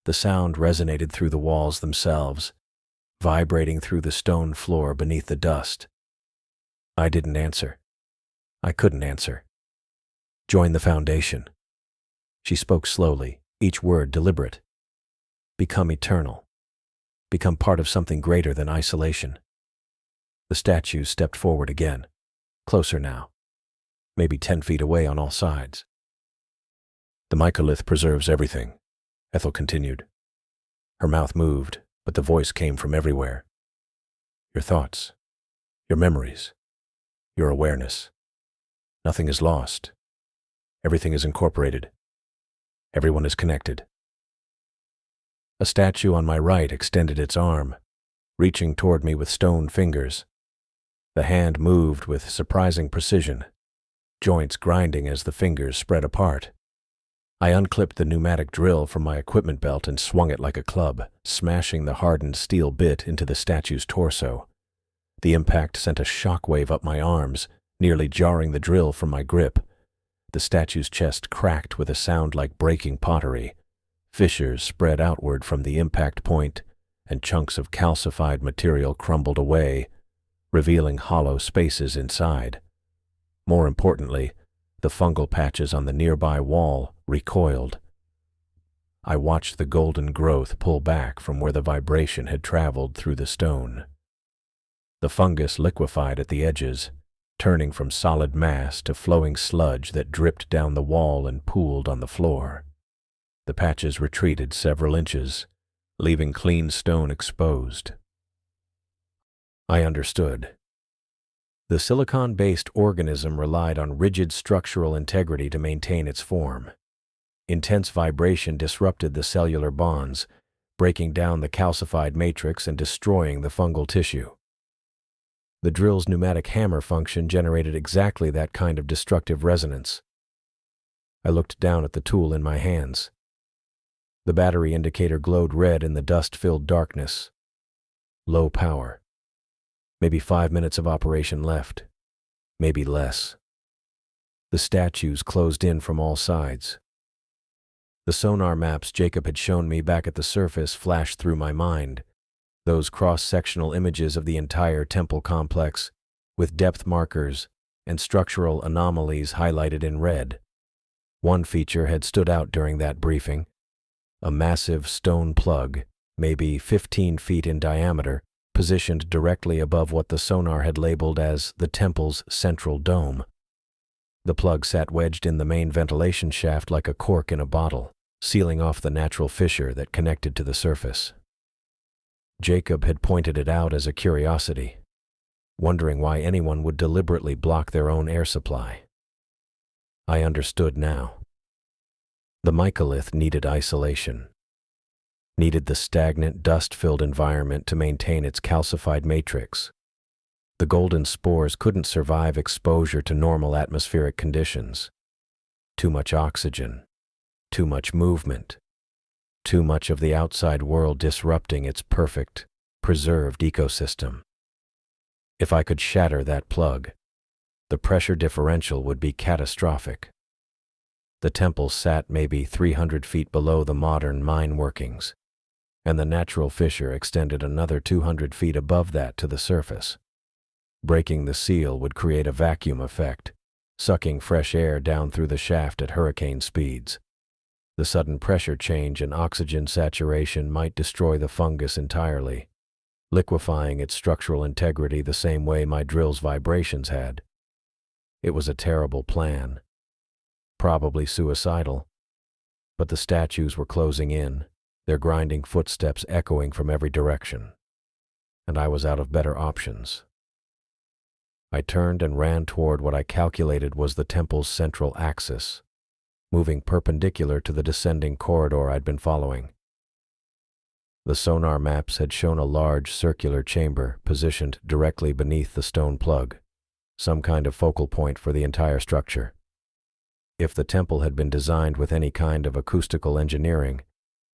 The sound resonated through the walls themselves, vibrating through the stone floor beneath the dust. I didn't answer. I couldn't answer. Join the foundation. She spoke slowly, each word deliberate. Become eternal. Become part of something greater than isolation. The statues stepped forward again, closer now, maybe 10 feet away on all sides. The mycolith preserves everything, Ethel continued. Her mouth moved, but the voice came from everywhere. Your thoughts, your memories, your awareness. Nothing is lost. Everything is incorporated. Everyone is connected. A statue on my right extended its arm, reaching toward me with stone fingers. The hand moved with surprising precision, joints grinding as the fingers spread apart. I unclipped the pneumatic drill from my equipment belt and swung it like a club, smashing the hardened steel bit into the statue's torso. The impact sent a shockwave up my arms, nearly jarring the drill from my grip. The statue's chest cracked with a sound like breaking pottery. Fissures spread outward from the impact point, and chunks of calcified material crumbled away, revealing hollow spaces inside. More importantly, the fungal patches on the nearby wall recoiled. I watched the golden growth pull back from where the vibration had traveled through the stone. The fungus liquefied at the edges, turning from solid mass to flowing sludge that dripped down the wall and pooled on the floor. The patches retreated several inches, leaving clean stone exposed. I understood. The silicon-based organism relied on rigid structural integrity to maintain its form. Intense vibration disrupted the cellular bonds, breaking down the calcified matrix and destroying the fungal tissue. The drill's pneumatic hammer function generated exactly that kind of destructive resonance. I looked down at the tool in my hands. The battery indicator glowed red in the dust-filled darkness. Low power. Maybe 5 minutes of operation left. Maybe less. The statues closed in from all sides. The sonar maps Jacob had shown me back at the surface flashed through my mind, those cross-sectional images of the entire temple complex, with depth markers and structural anomalies highlighted in red. One feature had stood out during that briefing: a massive stone plug, maybe 15 feet in diameter, positioned directly above what the sonar had labeled as the temple's central dome. The plug sat wedged in the main ventilation shaft like a cork in a bottle, sealing off the natural fissure that connected to the surface. Jacob had pointed it out as a curiosity, wondering why anyone would deliberately block their own air supply. I understood now. The mycolith needed isolation, needed the stagnant, dust-filled environment to maintain its calcified matrix. The golden spores couldn't survive exposure to normal atmospheric conditions. Too much oxygen, too much movement, too much of the outside world disrupting its perfect, preserved ecosystem. If I could shatter that plug, the pressure differential would be catastrophic. The temple sat maybe 300 feet below the modern mine workings, and the natural fissure extended another 200 feet above that to the surface. Breaking the seal would create a vacuum effect, sucking fresh air down through the shaft at hurricane speeds. The sudden pressure change and oxygen saturation might destroy the fungus entirely, liquefying its structural integrity the same way my drill's vibrations had. It was a terrible plan, probably suicidal, but the statues were closing in, their grinding footsteps echoing from every direction, and I was out of better options. I turned and ran toward what I calculated was the temple's central axis, moving perpendicular to the descending corridor I'd been following. The sonar maps had shown a large circular chamber positioned directly beneath the stone plug, some kind of focal point for the entire structure. If the temple had been designed with any kind of acoustical engineering,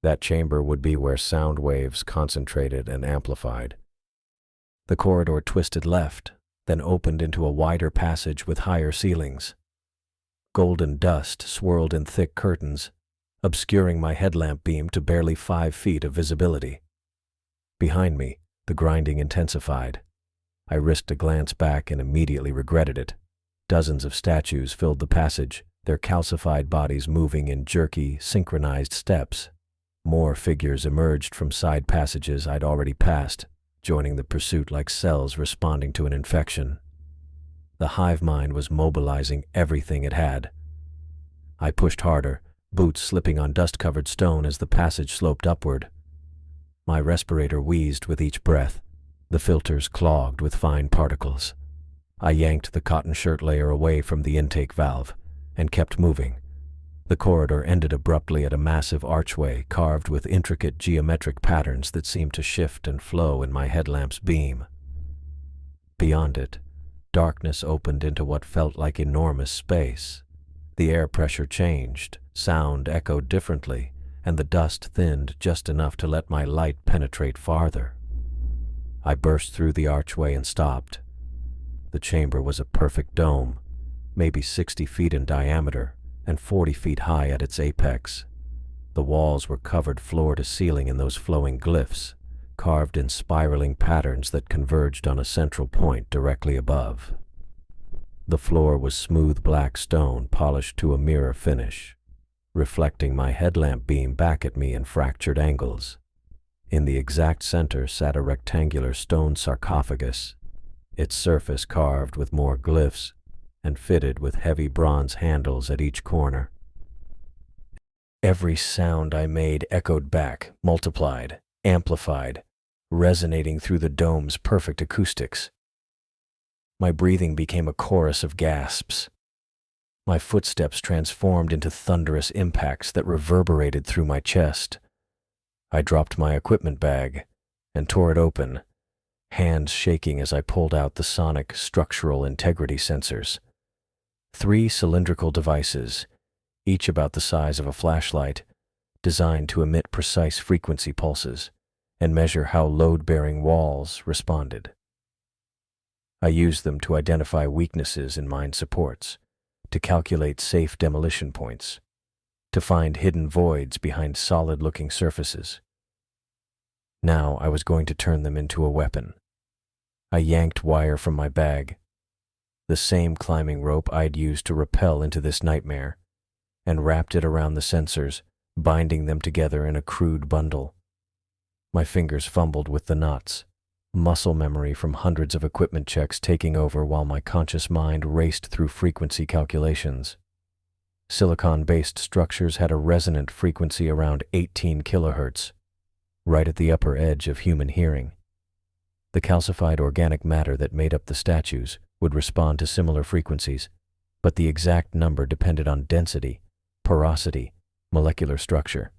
that chamber would be where sound waves concentrated and amplified. The corridor twisted left, then opened into a wider passage with higher ceilings. Golden dust swirled in thick curtains, obscuring my headlamp beam to barely 5 feet of visibility. Behind me, the grinding intensified. I risked a glance back and immediately regretted it. Dozens of statues filled the passage, their calcified bodies moving in jerky, synchronized steps. More figures emerged from side passages I'd already passed, joining the pursuit like cells responding to an infection. The hive mind was mobilizing everything it had. I pushed harder, boots slipping on dust-covered stone as the passage sloped upward. My respirator wheezed with each breath, the filters clogged with fine particles. I yanked the cotton shirt layer away from the intake valve and kept moving. The corridor ended abruptly at a massive archway carved with intricate geometric patterns that seemed to shift and flow in my headlamp's beam. Beyond it, darkness opened into what felt like enormous space. The air pressure changed, sound echoed differently, and the dust thinned just enough to let my light penetrate farther. I burst through the archway and stopped. The chamber was a perfect dome, maybe 60 feet in diameter and 40 feet high at its apex. The walls were covered floor to ceiling in those flowing glyphs, carved in spiraling patterns that converged on a central point directly above. The floor was smooth black stone polished to a mirror finish, reflecting my headlamp beam back at me in fractured angles. In the exact center sat a rectangular stone sarcophagus, its surface carved with more glyphs and fitted with heavy bronze handles at each corner. Every sound I made echoed back, multiplied, amplified, resonating through the dome's perfect acoustics. My breathing became a chorus of gasps. My footsteps transformed into thunderous impacts that reverberated through my chest. I dropped my equipment bag and tore it open, hands shaking as I pulled out the sonic structural integrity sensors. 3 cylindrical devices, each about the size of a flashlight, designed to emit precise frequency pulses and measure how load-bearing walls responded. I used them to identify weaknesses in mine supports, to calculate safe demolition points, to find hidden voids behind solid-looking surfaces. Now I was going to turn them into a weapon. I yanked wire from my bag, the same climbing rope I'd used to rappel into this nightmare, and wrapped it around the sensors, binding them together in a crude bundle. My fingers fumbled with the knots, muscle memory from hundreds of equipment checks taking over while my conscious mind raced through frequency calculations. Silicon-based structures had a resonant frequency around 18 kilohertz, right at the upper edge of human hearing. The calcified organic matter that made up the statues would respond to similar frequencies, but the exact number depended on density, porosity, molecular structure.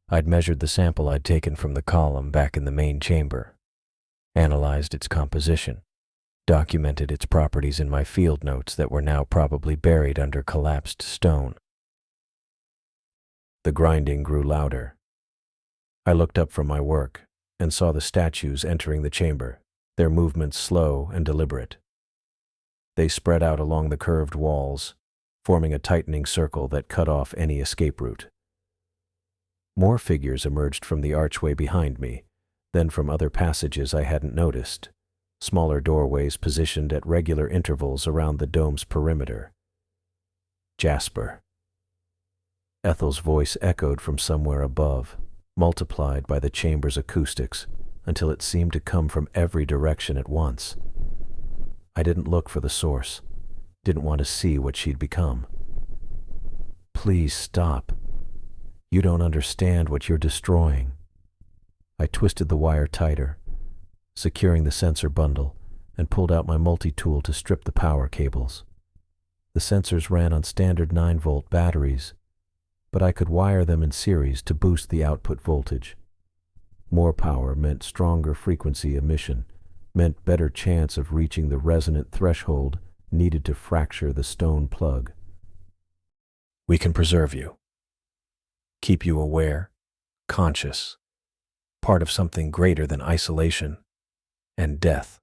I'd measured the sample I'd taken from the column back in the main chamber, analyzed its composition, documented its properties in my field notes that were now probably buried under collapsed stone. The grinding grew louder. I looked up from my work and saw the statues entering the chamber, their movements slow and deliberate. They spread out along the curved walls, forming a tightening circle that cut off any escape route. More figures emerged from the archway behind me, then from other passages I hadn't noticed, smaller doorways positioned at regular intervals around the dome's perimeter. Jasper. Ethel's voice echoed from somewhere above, multiplied by the chamber's acoustics, until it seemed to come from every direction at once. I didn't look for the source, didn't want to see what she'd become. Please stop. You don't understand what you're destroying. I twisted the wire tighter, securing the sensor bundle, and pulled out my multi-tool to strip the power cables. The sensors ran on standard 9-volt batteries, but I could wire them in series to boost the output voltage. More power meant stronger frequency emission, meant better chance of reaching the resonant threshold needed to fracture the stone plug. We can preserve you, keep you aware, conscious, part of something greater than isolation and death.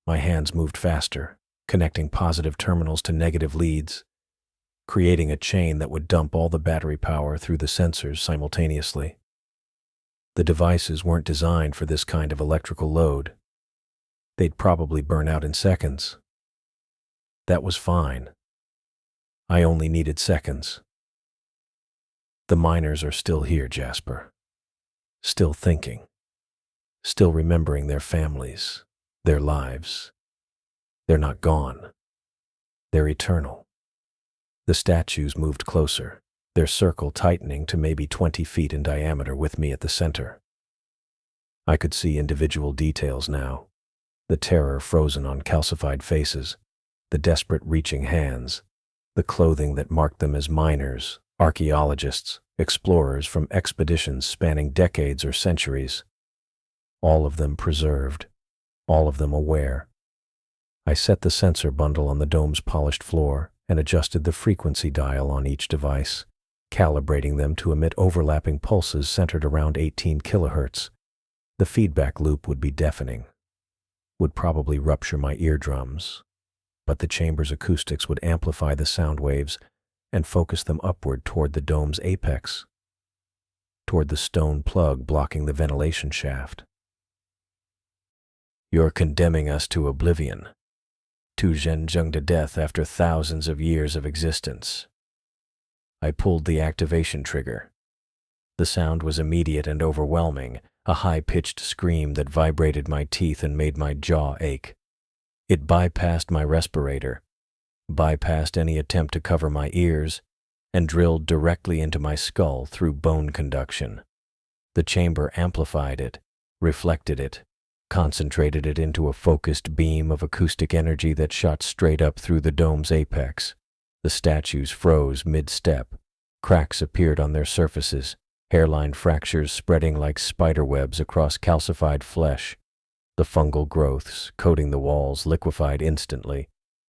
My hands moved faster, connecting positive terminals to negative leads, creating a chain that would dump all the battery power through the sensors simultaneously. The devices weren't designed for this kind of electrical load. They'd probably burn out in seconds. That was fine. I only needed seconds. The miners are still here, Jasper. Still thinking. Still remembering their families, their lives. They're not gone. They're eternal. The statues moved closer, their circle tightening to maybe 20 feet in diameter with me at the center. I could see individual details now, the terror frozen on calcified faces, the desperate reaching hands, the clothing that marked them as miners, archaeologists, explorers from expeditions spanning decades or centuries. All of them preserved, all of them aware. I set the sensor bundle on the dome's polished floor and adjusted the frequency dial on each device, calibrating them to emit overlapping pulses centered around 18 kilohertz. The feedback loop would be deafening, would probably rupture my eardrums, but the chamber's acoustics would amplify the sound waves and focus them upward toward the dome's apex, toward the stone plug blocking the ventilation shaft. You're condemning us to oblivion, to zhenjung to death after thousands of years of existence. I pulled the activation trigger. The sound was immediate and overwhelming, a high-pitched scream that vibrated my teeth and made my jaw ache. It bypassed my respirator, bypassed any attempt to cover my ears, and drilled directly into my skull through bone conduction. The chamber amplified it, reflected it, concentrated it into a focused beam of acoustic energy that shot straight up through the dome's apex. The statues froze mid-step. Cracks appeared on their surfaces, hairline fractures spreading like spiderwebs across calcified flesh. The fungal growths coating the walls liquefied instantly,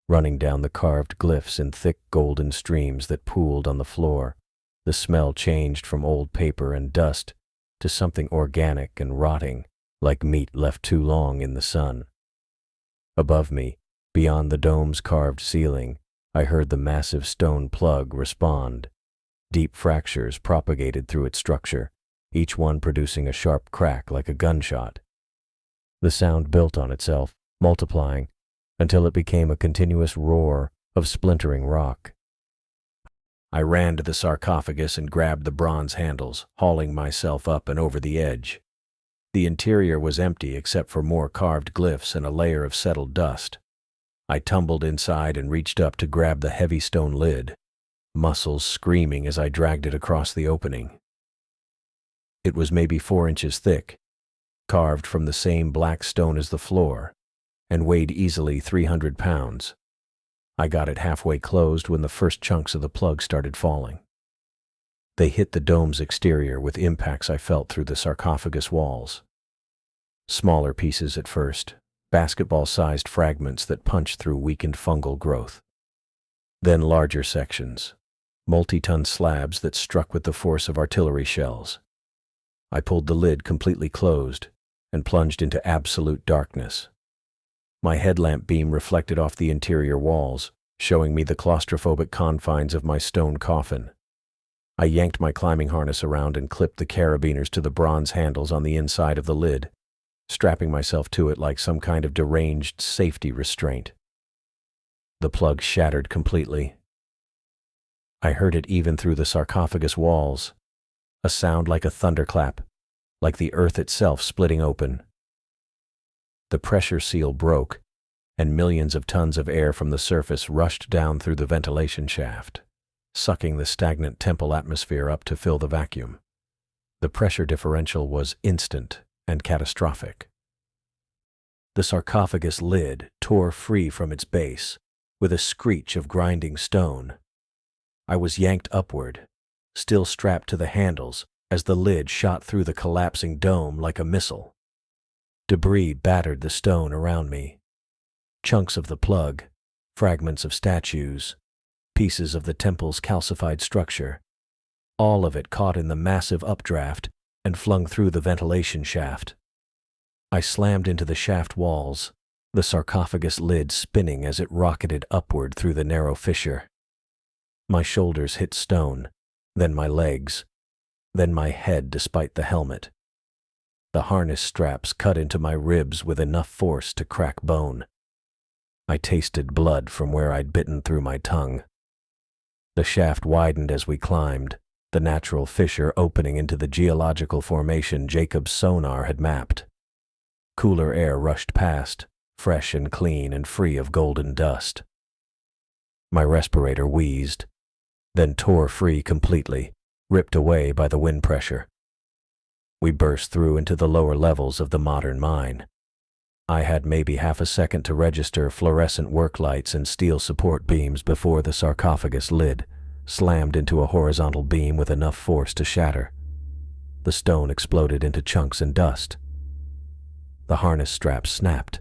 running down the carved glyphs in thick golden streams that pooled on the floor. The smell changed from old paper and dust to something organic and rotting, like meat left too long in the sun. Above me, beyond the dome's carved ceiling, I heard the massive stone plug respond. Deep fractures propagated through its structure, each one producing a sharp crack like a gunshot. The sound built on itself, multiplying, until it became a continuous roar of splintering rock. I ran to the sarcophagus and grabbed the bronze handles, hauling myself up and over the edge. The interior was empty except for more carved glyphs and a layer of settled dust. I tumbled inside and reached up to grab the heavy stone lid, muscles screaming as I dragged it across the opening. It was maybe 4 inches thick, carved from the same black stone as the floor, and weighed easily 300 pounds. I got it halfway closed when the first chunks of the plug started falling. They hit the dome's exterior with impacts I felt through the sarcophagus walls. Smaller pieces at first, basketball-sized fragments that punched through weakened fungal growth. Then larger sections, multi-ton slabs that struck with the force of artillery shells. I pulled the lid completely closed and plunged into absolute darkness. My headlamp beam reflected off the interior walls, showing me the claustrophobic confines of my stone coffin. I yanked my climbing harness around and clipped the carabiners to the bronze handles on the inside of the lid, strapping myself to it like some kind of deranged safety restraint. The plug shattered completely. I heard it even through the sarcophagus walls, a sound like a thunderclap, like the earth itself splitting open. The pressure seal broke, and millions of tons of air from the surface rushed down through the ventilation shaft, sucking the stagnant temple atmosphere up to fill the vacuum. The pressure differential was instant and catastrophic. The sarcophagus lid tore free from its base with a screech of grinding stone. I was yanked upward, still strapped to the handles, as the lid shot through the collapsing dome like a missile. Debris battered the stone around me. Chunks of the plug, fragments of statues, pieces of the temple's calcified structure, all of it caught in the massive updraft and flung through the ventilation shaft. I slammed into the shaft walls, the sarcophagus lid spinning as it rocketed upward through the narrow fissure. My shoulders hit stone, then my legs, then my head despite the helmet. The harness straps cut into my ribs with enough force to crack bone. I tasted blood from where I'd bitten through my tongue. The shaft widened as we climbed, the natural fissure opening into the geological formation Jacob's sonar had mapped. Cooler air rushed past, fresh and clean and free of golden dust. My respirator wheezed, then tore free completely, ripped away by the wind pressure. We burst through into the lower levels of the modern mine. I had maybe half a second to register fluorescent work lights and steel support beams before the sarcophagus lid slammed into a horizontal beam with enough force to shatter. The stone exploded into chunks and dust. The harness straps snapped.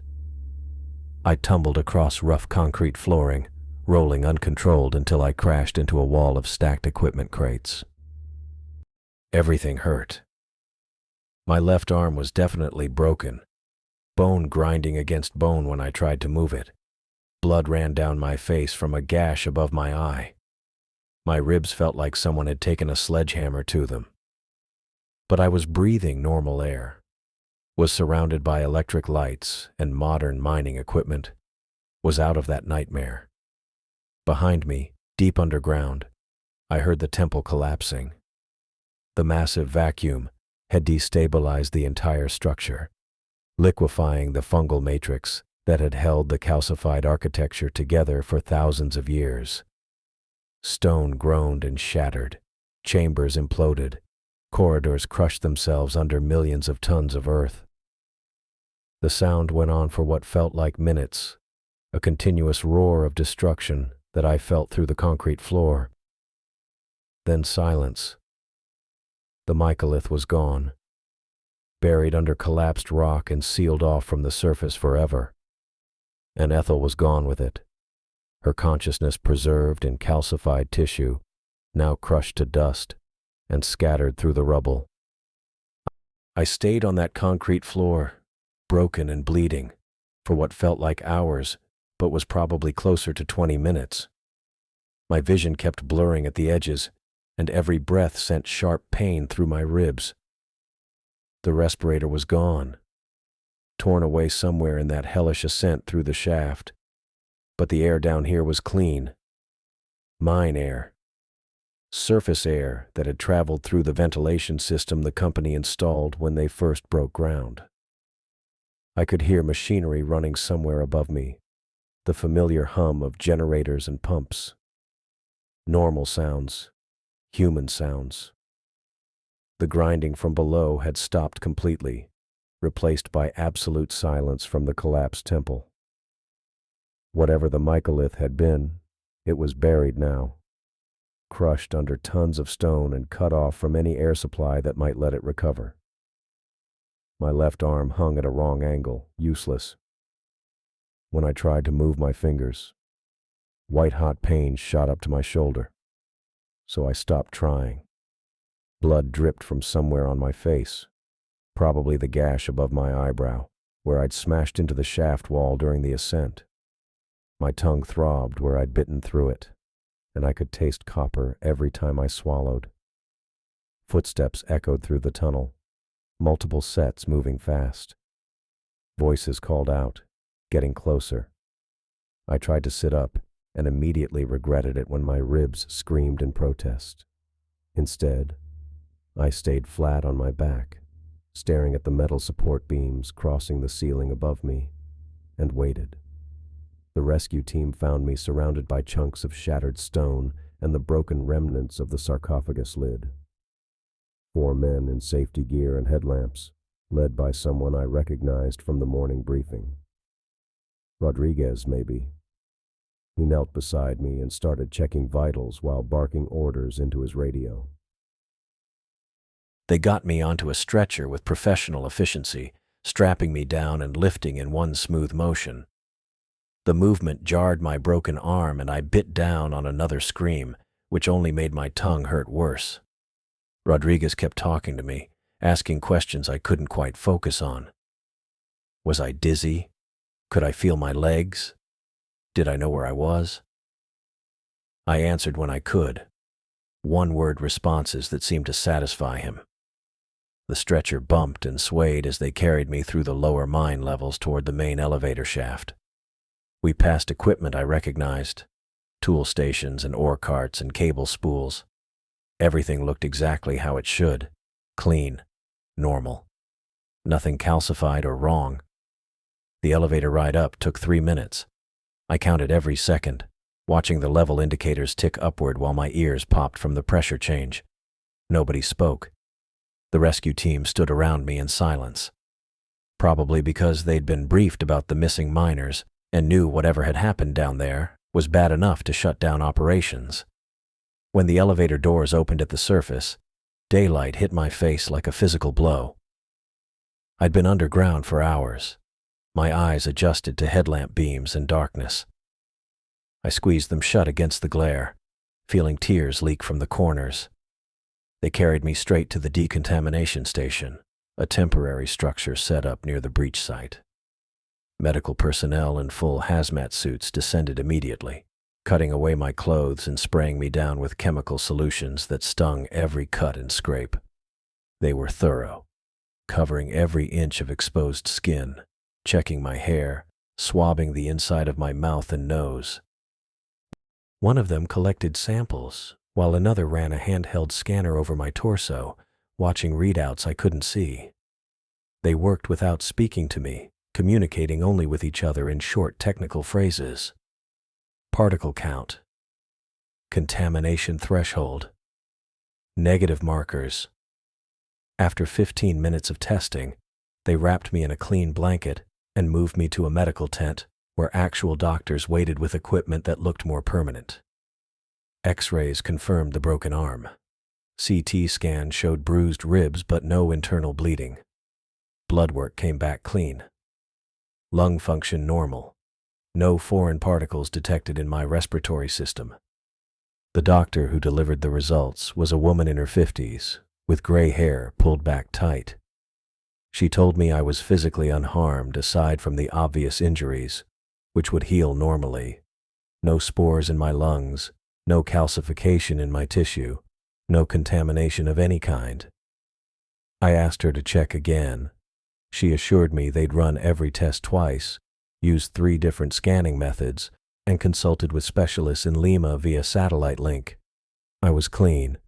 I tumbled across rough concrete flooring, rolling uncontrolled until I crashed into a wall of stacked equipment crates. Everything hurt. My left arm was definitely broken, bone grinding against bone when I tried to move it. Blood ran down my face from a gash above my eye. My ribs felt like someone had taken a sledgehammer to them. But I was breathing normal air, was surrounded by electric lights and modern mining equipment, was out of that nightmare. Behind me, deep underground, I heard the temple collapsing. The massive vacuum had destabilized the entire structure, liquefying the fungal matrix that had held the calcified architecture together for thousands of years. Stone groaned and shattered, chambers imploded, corridors crushed themselves under millions of tons of earth. The sound went on for what felt like minutes, a continuous roar of destruction that I felt through the concrete floor. Then silence. The microlith was gone, buried under collapsed rock and sealed off from the surface forever. And Ethel was gone with it, her consciousness preserved in calcified tissue, now crushed to dust and scattered through the rubble. I stayed on that concrete floor, broken and bleeding, for what felt like hours, but was probably closer to 20 minutes. My vision kept blurring at the edges, and every breath sent sharp pain through my ribs. The respirator was gone, torn away somewhere in that hellish ascent through the shaft, but the air down here was clean. Mine air. Surface air that had traveled through the ventilation system the company installed when they first broke ground. I could hear machinery running somewhere above me, the familiar hum of generators and pumps. Normal sounds, human sounds. The grinding from below had stopped completely, replaced by absolute silence from the collapsed temple. Whatever the microlith had been, it was buried now, crushed under tons of stone and cut off from any air supply that might let it recover. My left arm hung at a wrong angle, useless. When I tried to move my fingers, white-hot pain shot up to my shoulder, so I stopped trying. Blood dripped from somewhere on my face, probably the gash above my eyebrow, where I'd smashed into the shaft wall during the ascent. My tongue throbbed where I'd bitten through it, and I could taste copper every time I swallowed. Footsteps echoed through the tunnel, multiple sets moving fast. Voices called out, getting closer. I tried to sit up and immediately regretted it when my ribs screamed in protest. Instead, I stayed flat on my back, staring at the metal support beams crossing the ceiling above me, and waited. The rescue team found me surrounded by chunks of shattered stone and the broken remnants of the sarcophagus lid. 4 men in safety gear and headlamps, led by someone I recognized from the morning briefing. Rodriguez, maybe. He knelt beside me and started checking vitals while barking orders into his radio. They got me onto a stretcher with professional efficiency, strapping me down and lifting in one smooth motion. The movement jarred my broken arm and I bit down on another scream, which only made my tongue hurt worse. Rodriguez kept talking to me, asking questions I couldn't quite focus on. Was I dizzy? Could I feel my legs? Did I know where I was? I answered when I could, one-word responses that seemed to satisfy him. The stretcher bumped and swayed as they carried me through the lower mine levels toward the main elevator shaft. We passed equipment I recognized, tool stations and ore carts and cable spools. Everything looked exactly how it should, clean, normal. Nothing calcified or wrong. The elevator ride up took 3 minutes. I counted every second, watching the level indicators tick upward while my ears popped from the pressure change. Nobody spoke. The rescue team stood around me in silence, probably because they'd been briefed about the missing miners and knew whatever had happened down there was bad enough to shut down operations. When the elevator doors opened at the surface, daylight hit my face like a physical blow. I'd been underground for hours, my eyes adjusted to headlamp beams and darkness. I squeezed them shut against the glare, feeling tears leak from the corners. They carried me straight to the decontamination station, a temporary structure set up near the breach site. Medical personnel in full hazmat suits descended immediately, cutting away my clothes and spraying me down with chemical solutions that stung every cut and scrape. They were thorough, covering every inch of exposed skin, checking my hair, swabbing the inside of my mouth and nose. One of them collected samples, while another ran a handheld scanner over my torso, watching readouts I couldn't see. They worked without speaking to me, communicating only with each other in short technical phrases. Particle count, contamination threshold, negative markers. After 15 minutes of testing, they wrapped me in a clean blanket and moved me to a medical tent where actual doctors waited with equipment that looked more permanent. X-rays confirmed the broken arm. CT scan showed bruised ribs but no internal bleeding. Blood work came back clean. Lung function normal. No foreign particles detected in my respiratory system. The doctor who delivered the results was a woman in her 50s, with gray hair pulled back tight. She told me I was physically unharmed aside from the obvious injuries, which would heal normally. No spores in my lungs, no calcification in my tissue, no contamination of any kind. I asked her to check again. She assured me they'd run every test twice, used 3 different scanning methods, and consulted with specialists in Lima via satellite link. I was clean.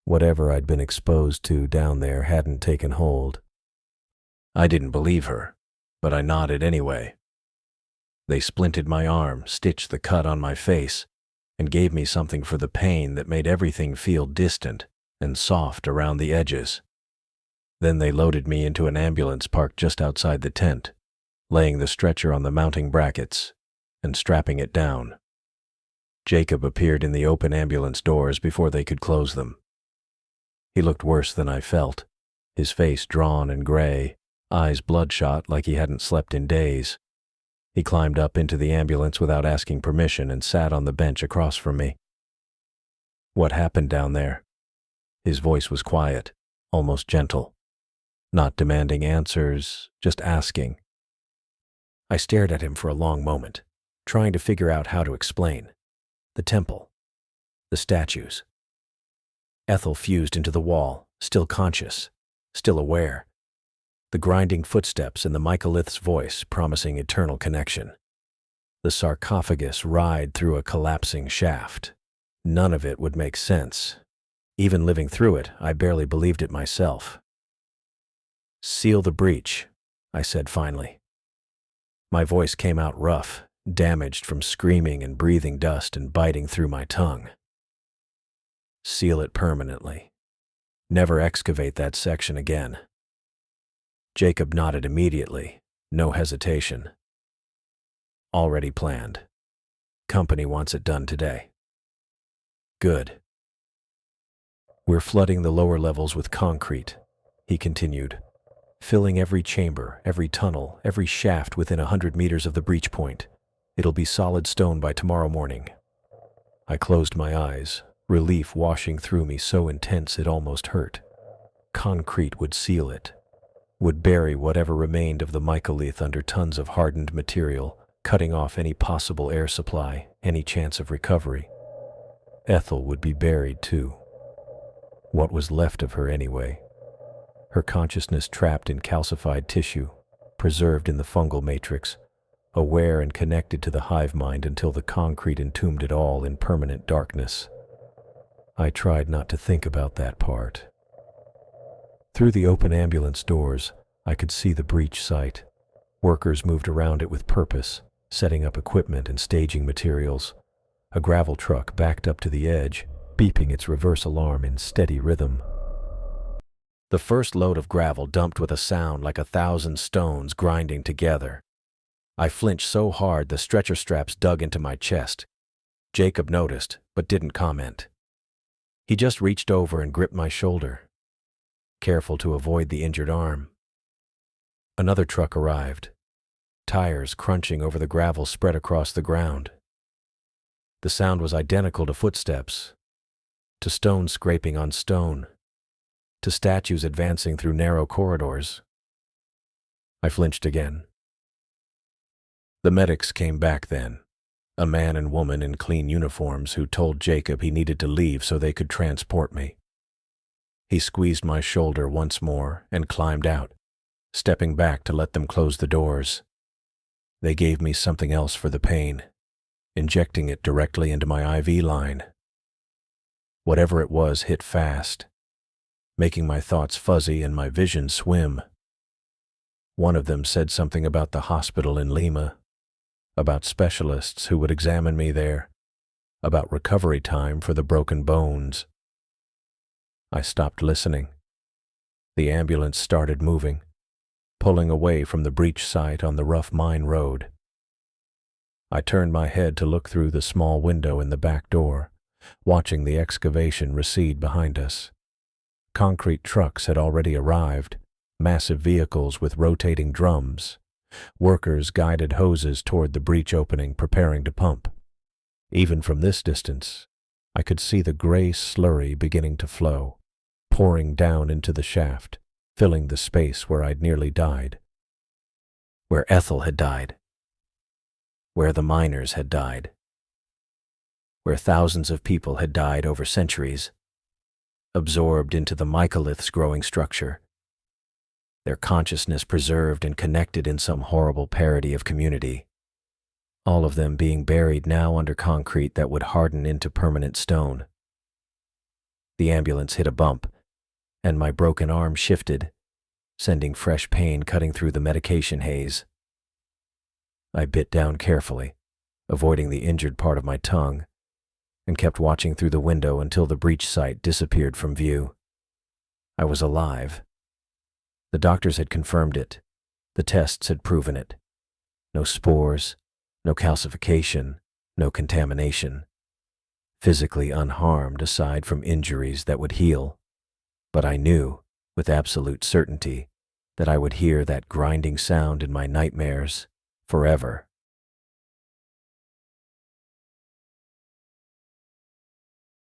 Whatever I'd been exposed to down there hadn't taken hold. I didn't believe her, but I nodded anyway. They splinted my arm, stitched the cut on my face, and gave me something for the pain that made everything feel distant and soft around the edges. Then they loaded me into an ambulance parked just outside the tent, laying the stretcher on the mounting brackets and strapping it down. Jacob appeared in the open ambulance doors before they could close them. He looked worse than I felt, his face drawn and gray, eyes bloodshot like he hadn't slept in days. He climbed up into the ambulance without asking permission and sat on the bench across from me. What happened down there? His voice was quiet, almost gentle. Not demanding answers, just asking. I stared at him for a long moment, trying to figure out how to explain. The temple. The statues. Ethel fused into the wall, still conscious, still aware. The grinding footsteps and the mycolith's voice promising eternal connection. The sarcophagus writhed through a collapsing shaft. None of it would make sense. Even living through it, I barely believed it myself. "Seal the breach," I said finally. My voice came out rough, damaged from screaming and breathing dust and biting through my tongue. "Seal it permanently. Never excavate that section again." Jacob nodded immediately, no hesitation. "Already planned. Company wants it done today." "Good." "We're flooding the lower levels with concrete," he continued, "filling every chamber, every tunnel, every shaft within 100 meters of the breach point. It'll be solid stone by tomorrow morning." I closed my eyes, relief washing through me so intense it almost hurt. Concrete would seal it, would bury whatever remained of the mycolith under tons of hardened material, cutting off any possible air supply, any chance of recovery. Ethel would be buried too. What was left of her anyway? Her consciousness trapped in calcified tissue, preserved in the fungal matrix, aware and connected to the hive mind until the concrete entombed it all in permanent darkness. I tried not to think about that part. Through the open ambulance doors, I could see the breach site. Workers moved around it with purpose, setting up equipment and staging materials. A gravel truck backed up to the edge, beeping its reverse alarm in steady rhythm. The first load of gravel dumped with a sound like 1,000 stones grinding together. I flinched so hard the stretcher straps dug into my chest. Jacob noticed, but didn't comment. He just reached over and gripped my shoulder, careful to avoid the injured arm. Another truck arrived, tires crunching over the gravel spread across the ground. The sound was identical to footsteps, to stone scraping on stone, to statues advancing through narrow corridors. I flinched again. The medics came back then, a man and woman in clean uniforms who told Jacob he needed to leave so they could transport me. He squeezed my shoulder once more and climbed out, stepping back to let them close the doors. They gave me something else for the pain, injecting it directly into my IV line. Whatever it was hit fast, making my thoughts fuzzy and my vision swim. One of them said something about the hospital in Lima, about specialists who would examine me there, about recovery time for the broken bones. I stopped listening. The ambulance started moving, pulling away from the breach site on the rough mine road. I turned my head to look through the small window in the back door, watching the excavation recede behind us. Concrete trucks had already arrived, massive vehicles with rotating drums. Workers guided hoses toward the breach opening, preparing to pump. Even from this distance, I could see the gray slurry beginning to flow, pouring down into the shaft, filling the space where I'd nearly died. Where Ethel had died. Where the miners had died. Where thousands of people had died over centuries, absorbed into the mycolith's growing structure, their consciousness preserved and connected in some horrible parody of community, all of them being buried now under concrete that would harden into permanent stone. The ambulance hit a bump, and my broken arm shifted, sending fresh pain cutting through the medication haze. I bit down carefully, avoiding the injured part of my tongue, and kept watching through the window until the breach site disappeared from view. I was alive. The doctors had confirmed it. The tests had proven it. No spores, no calcification, no contamination. Physically unharmed aside from injuries that would heal. But I knew, with absolute certainty, that I would hear that grinding sound in my nightmares forever.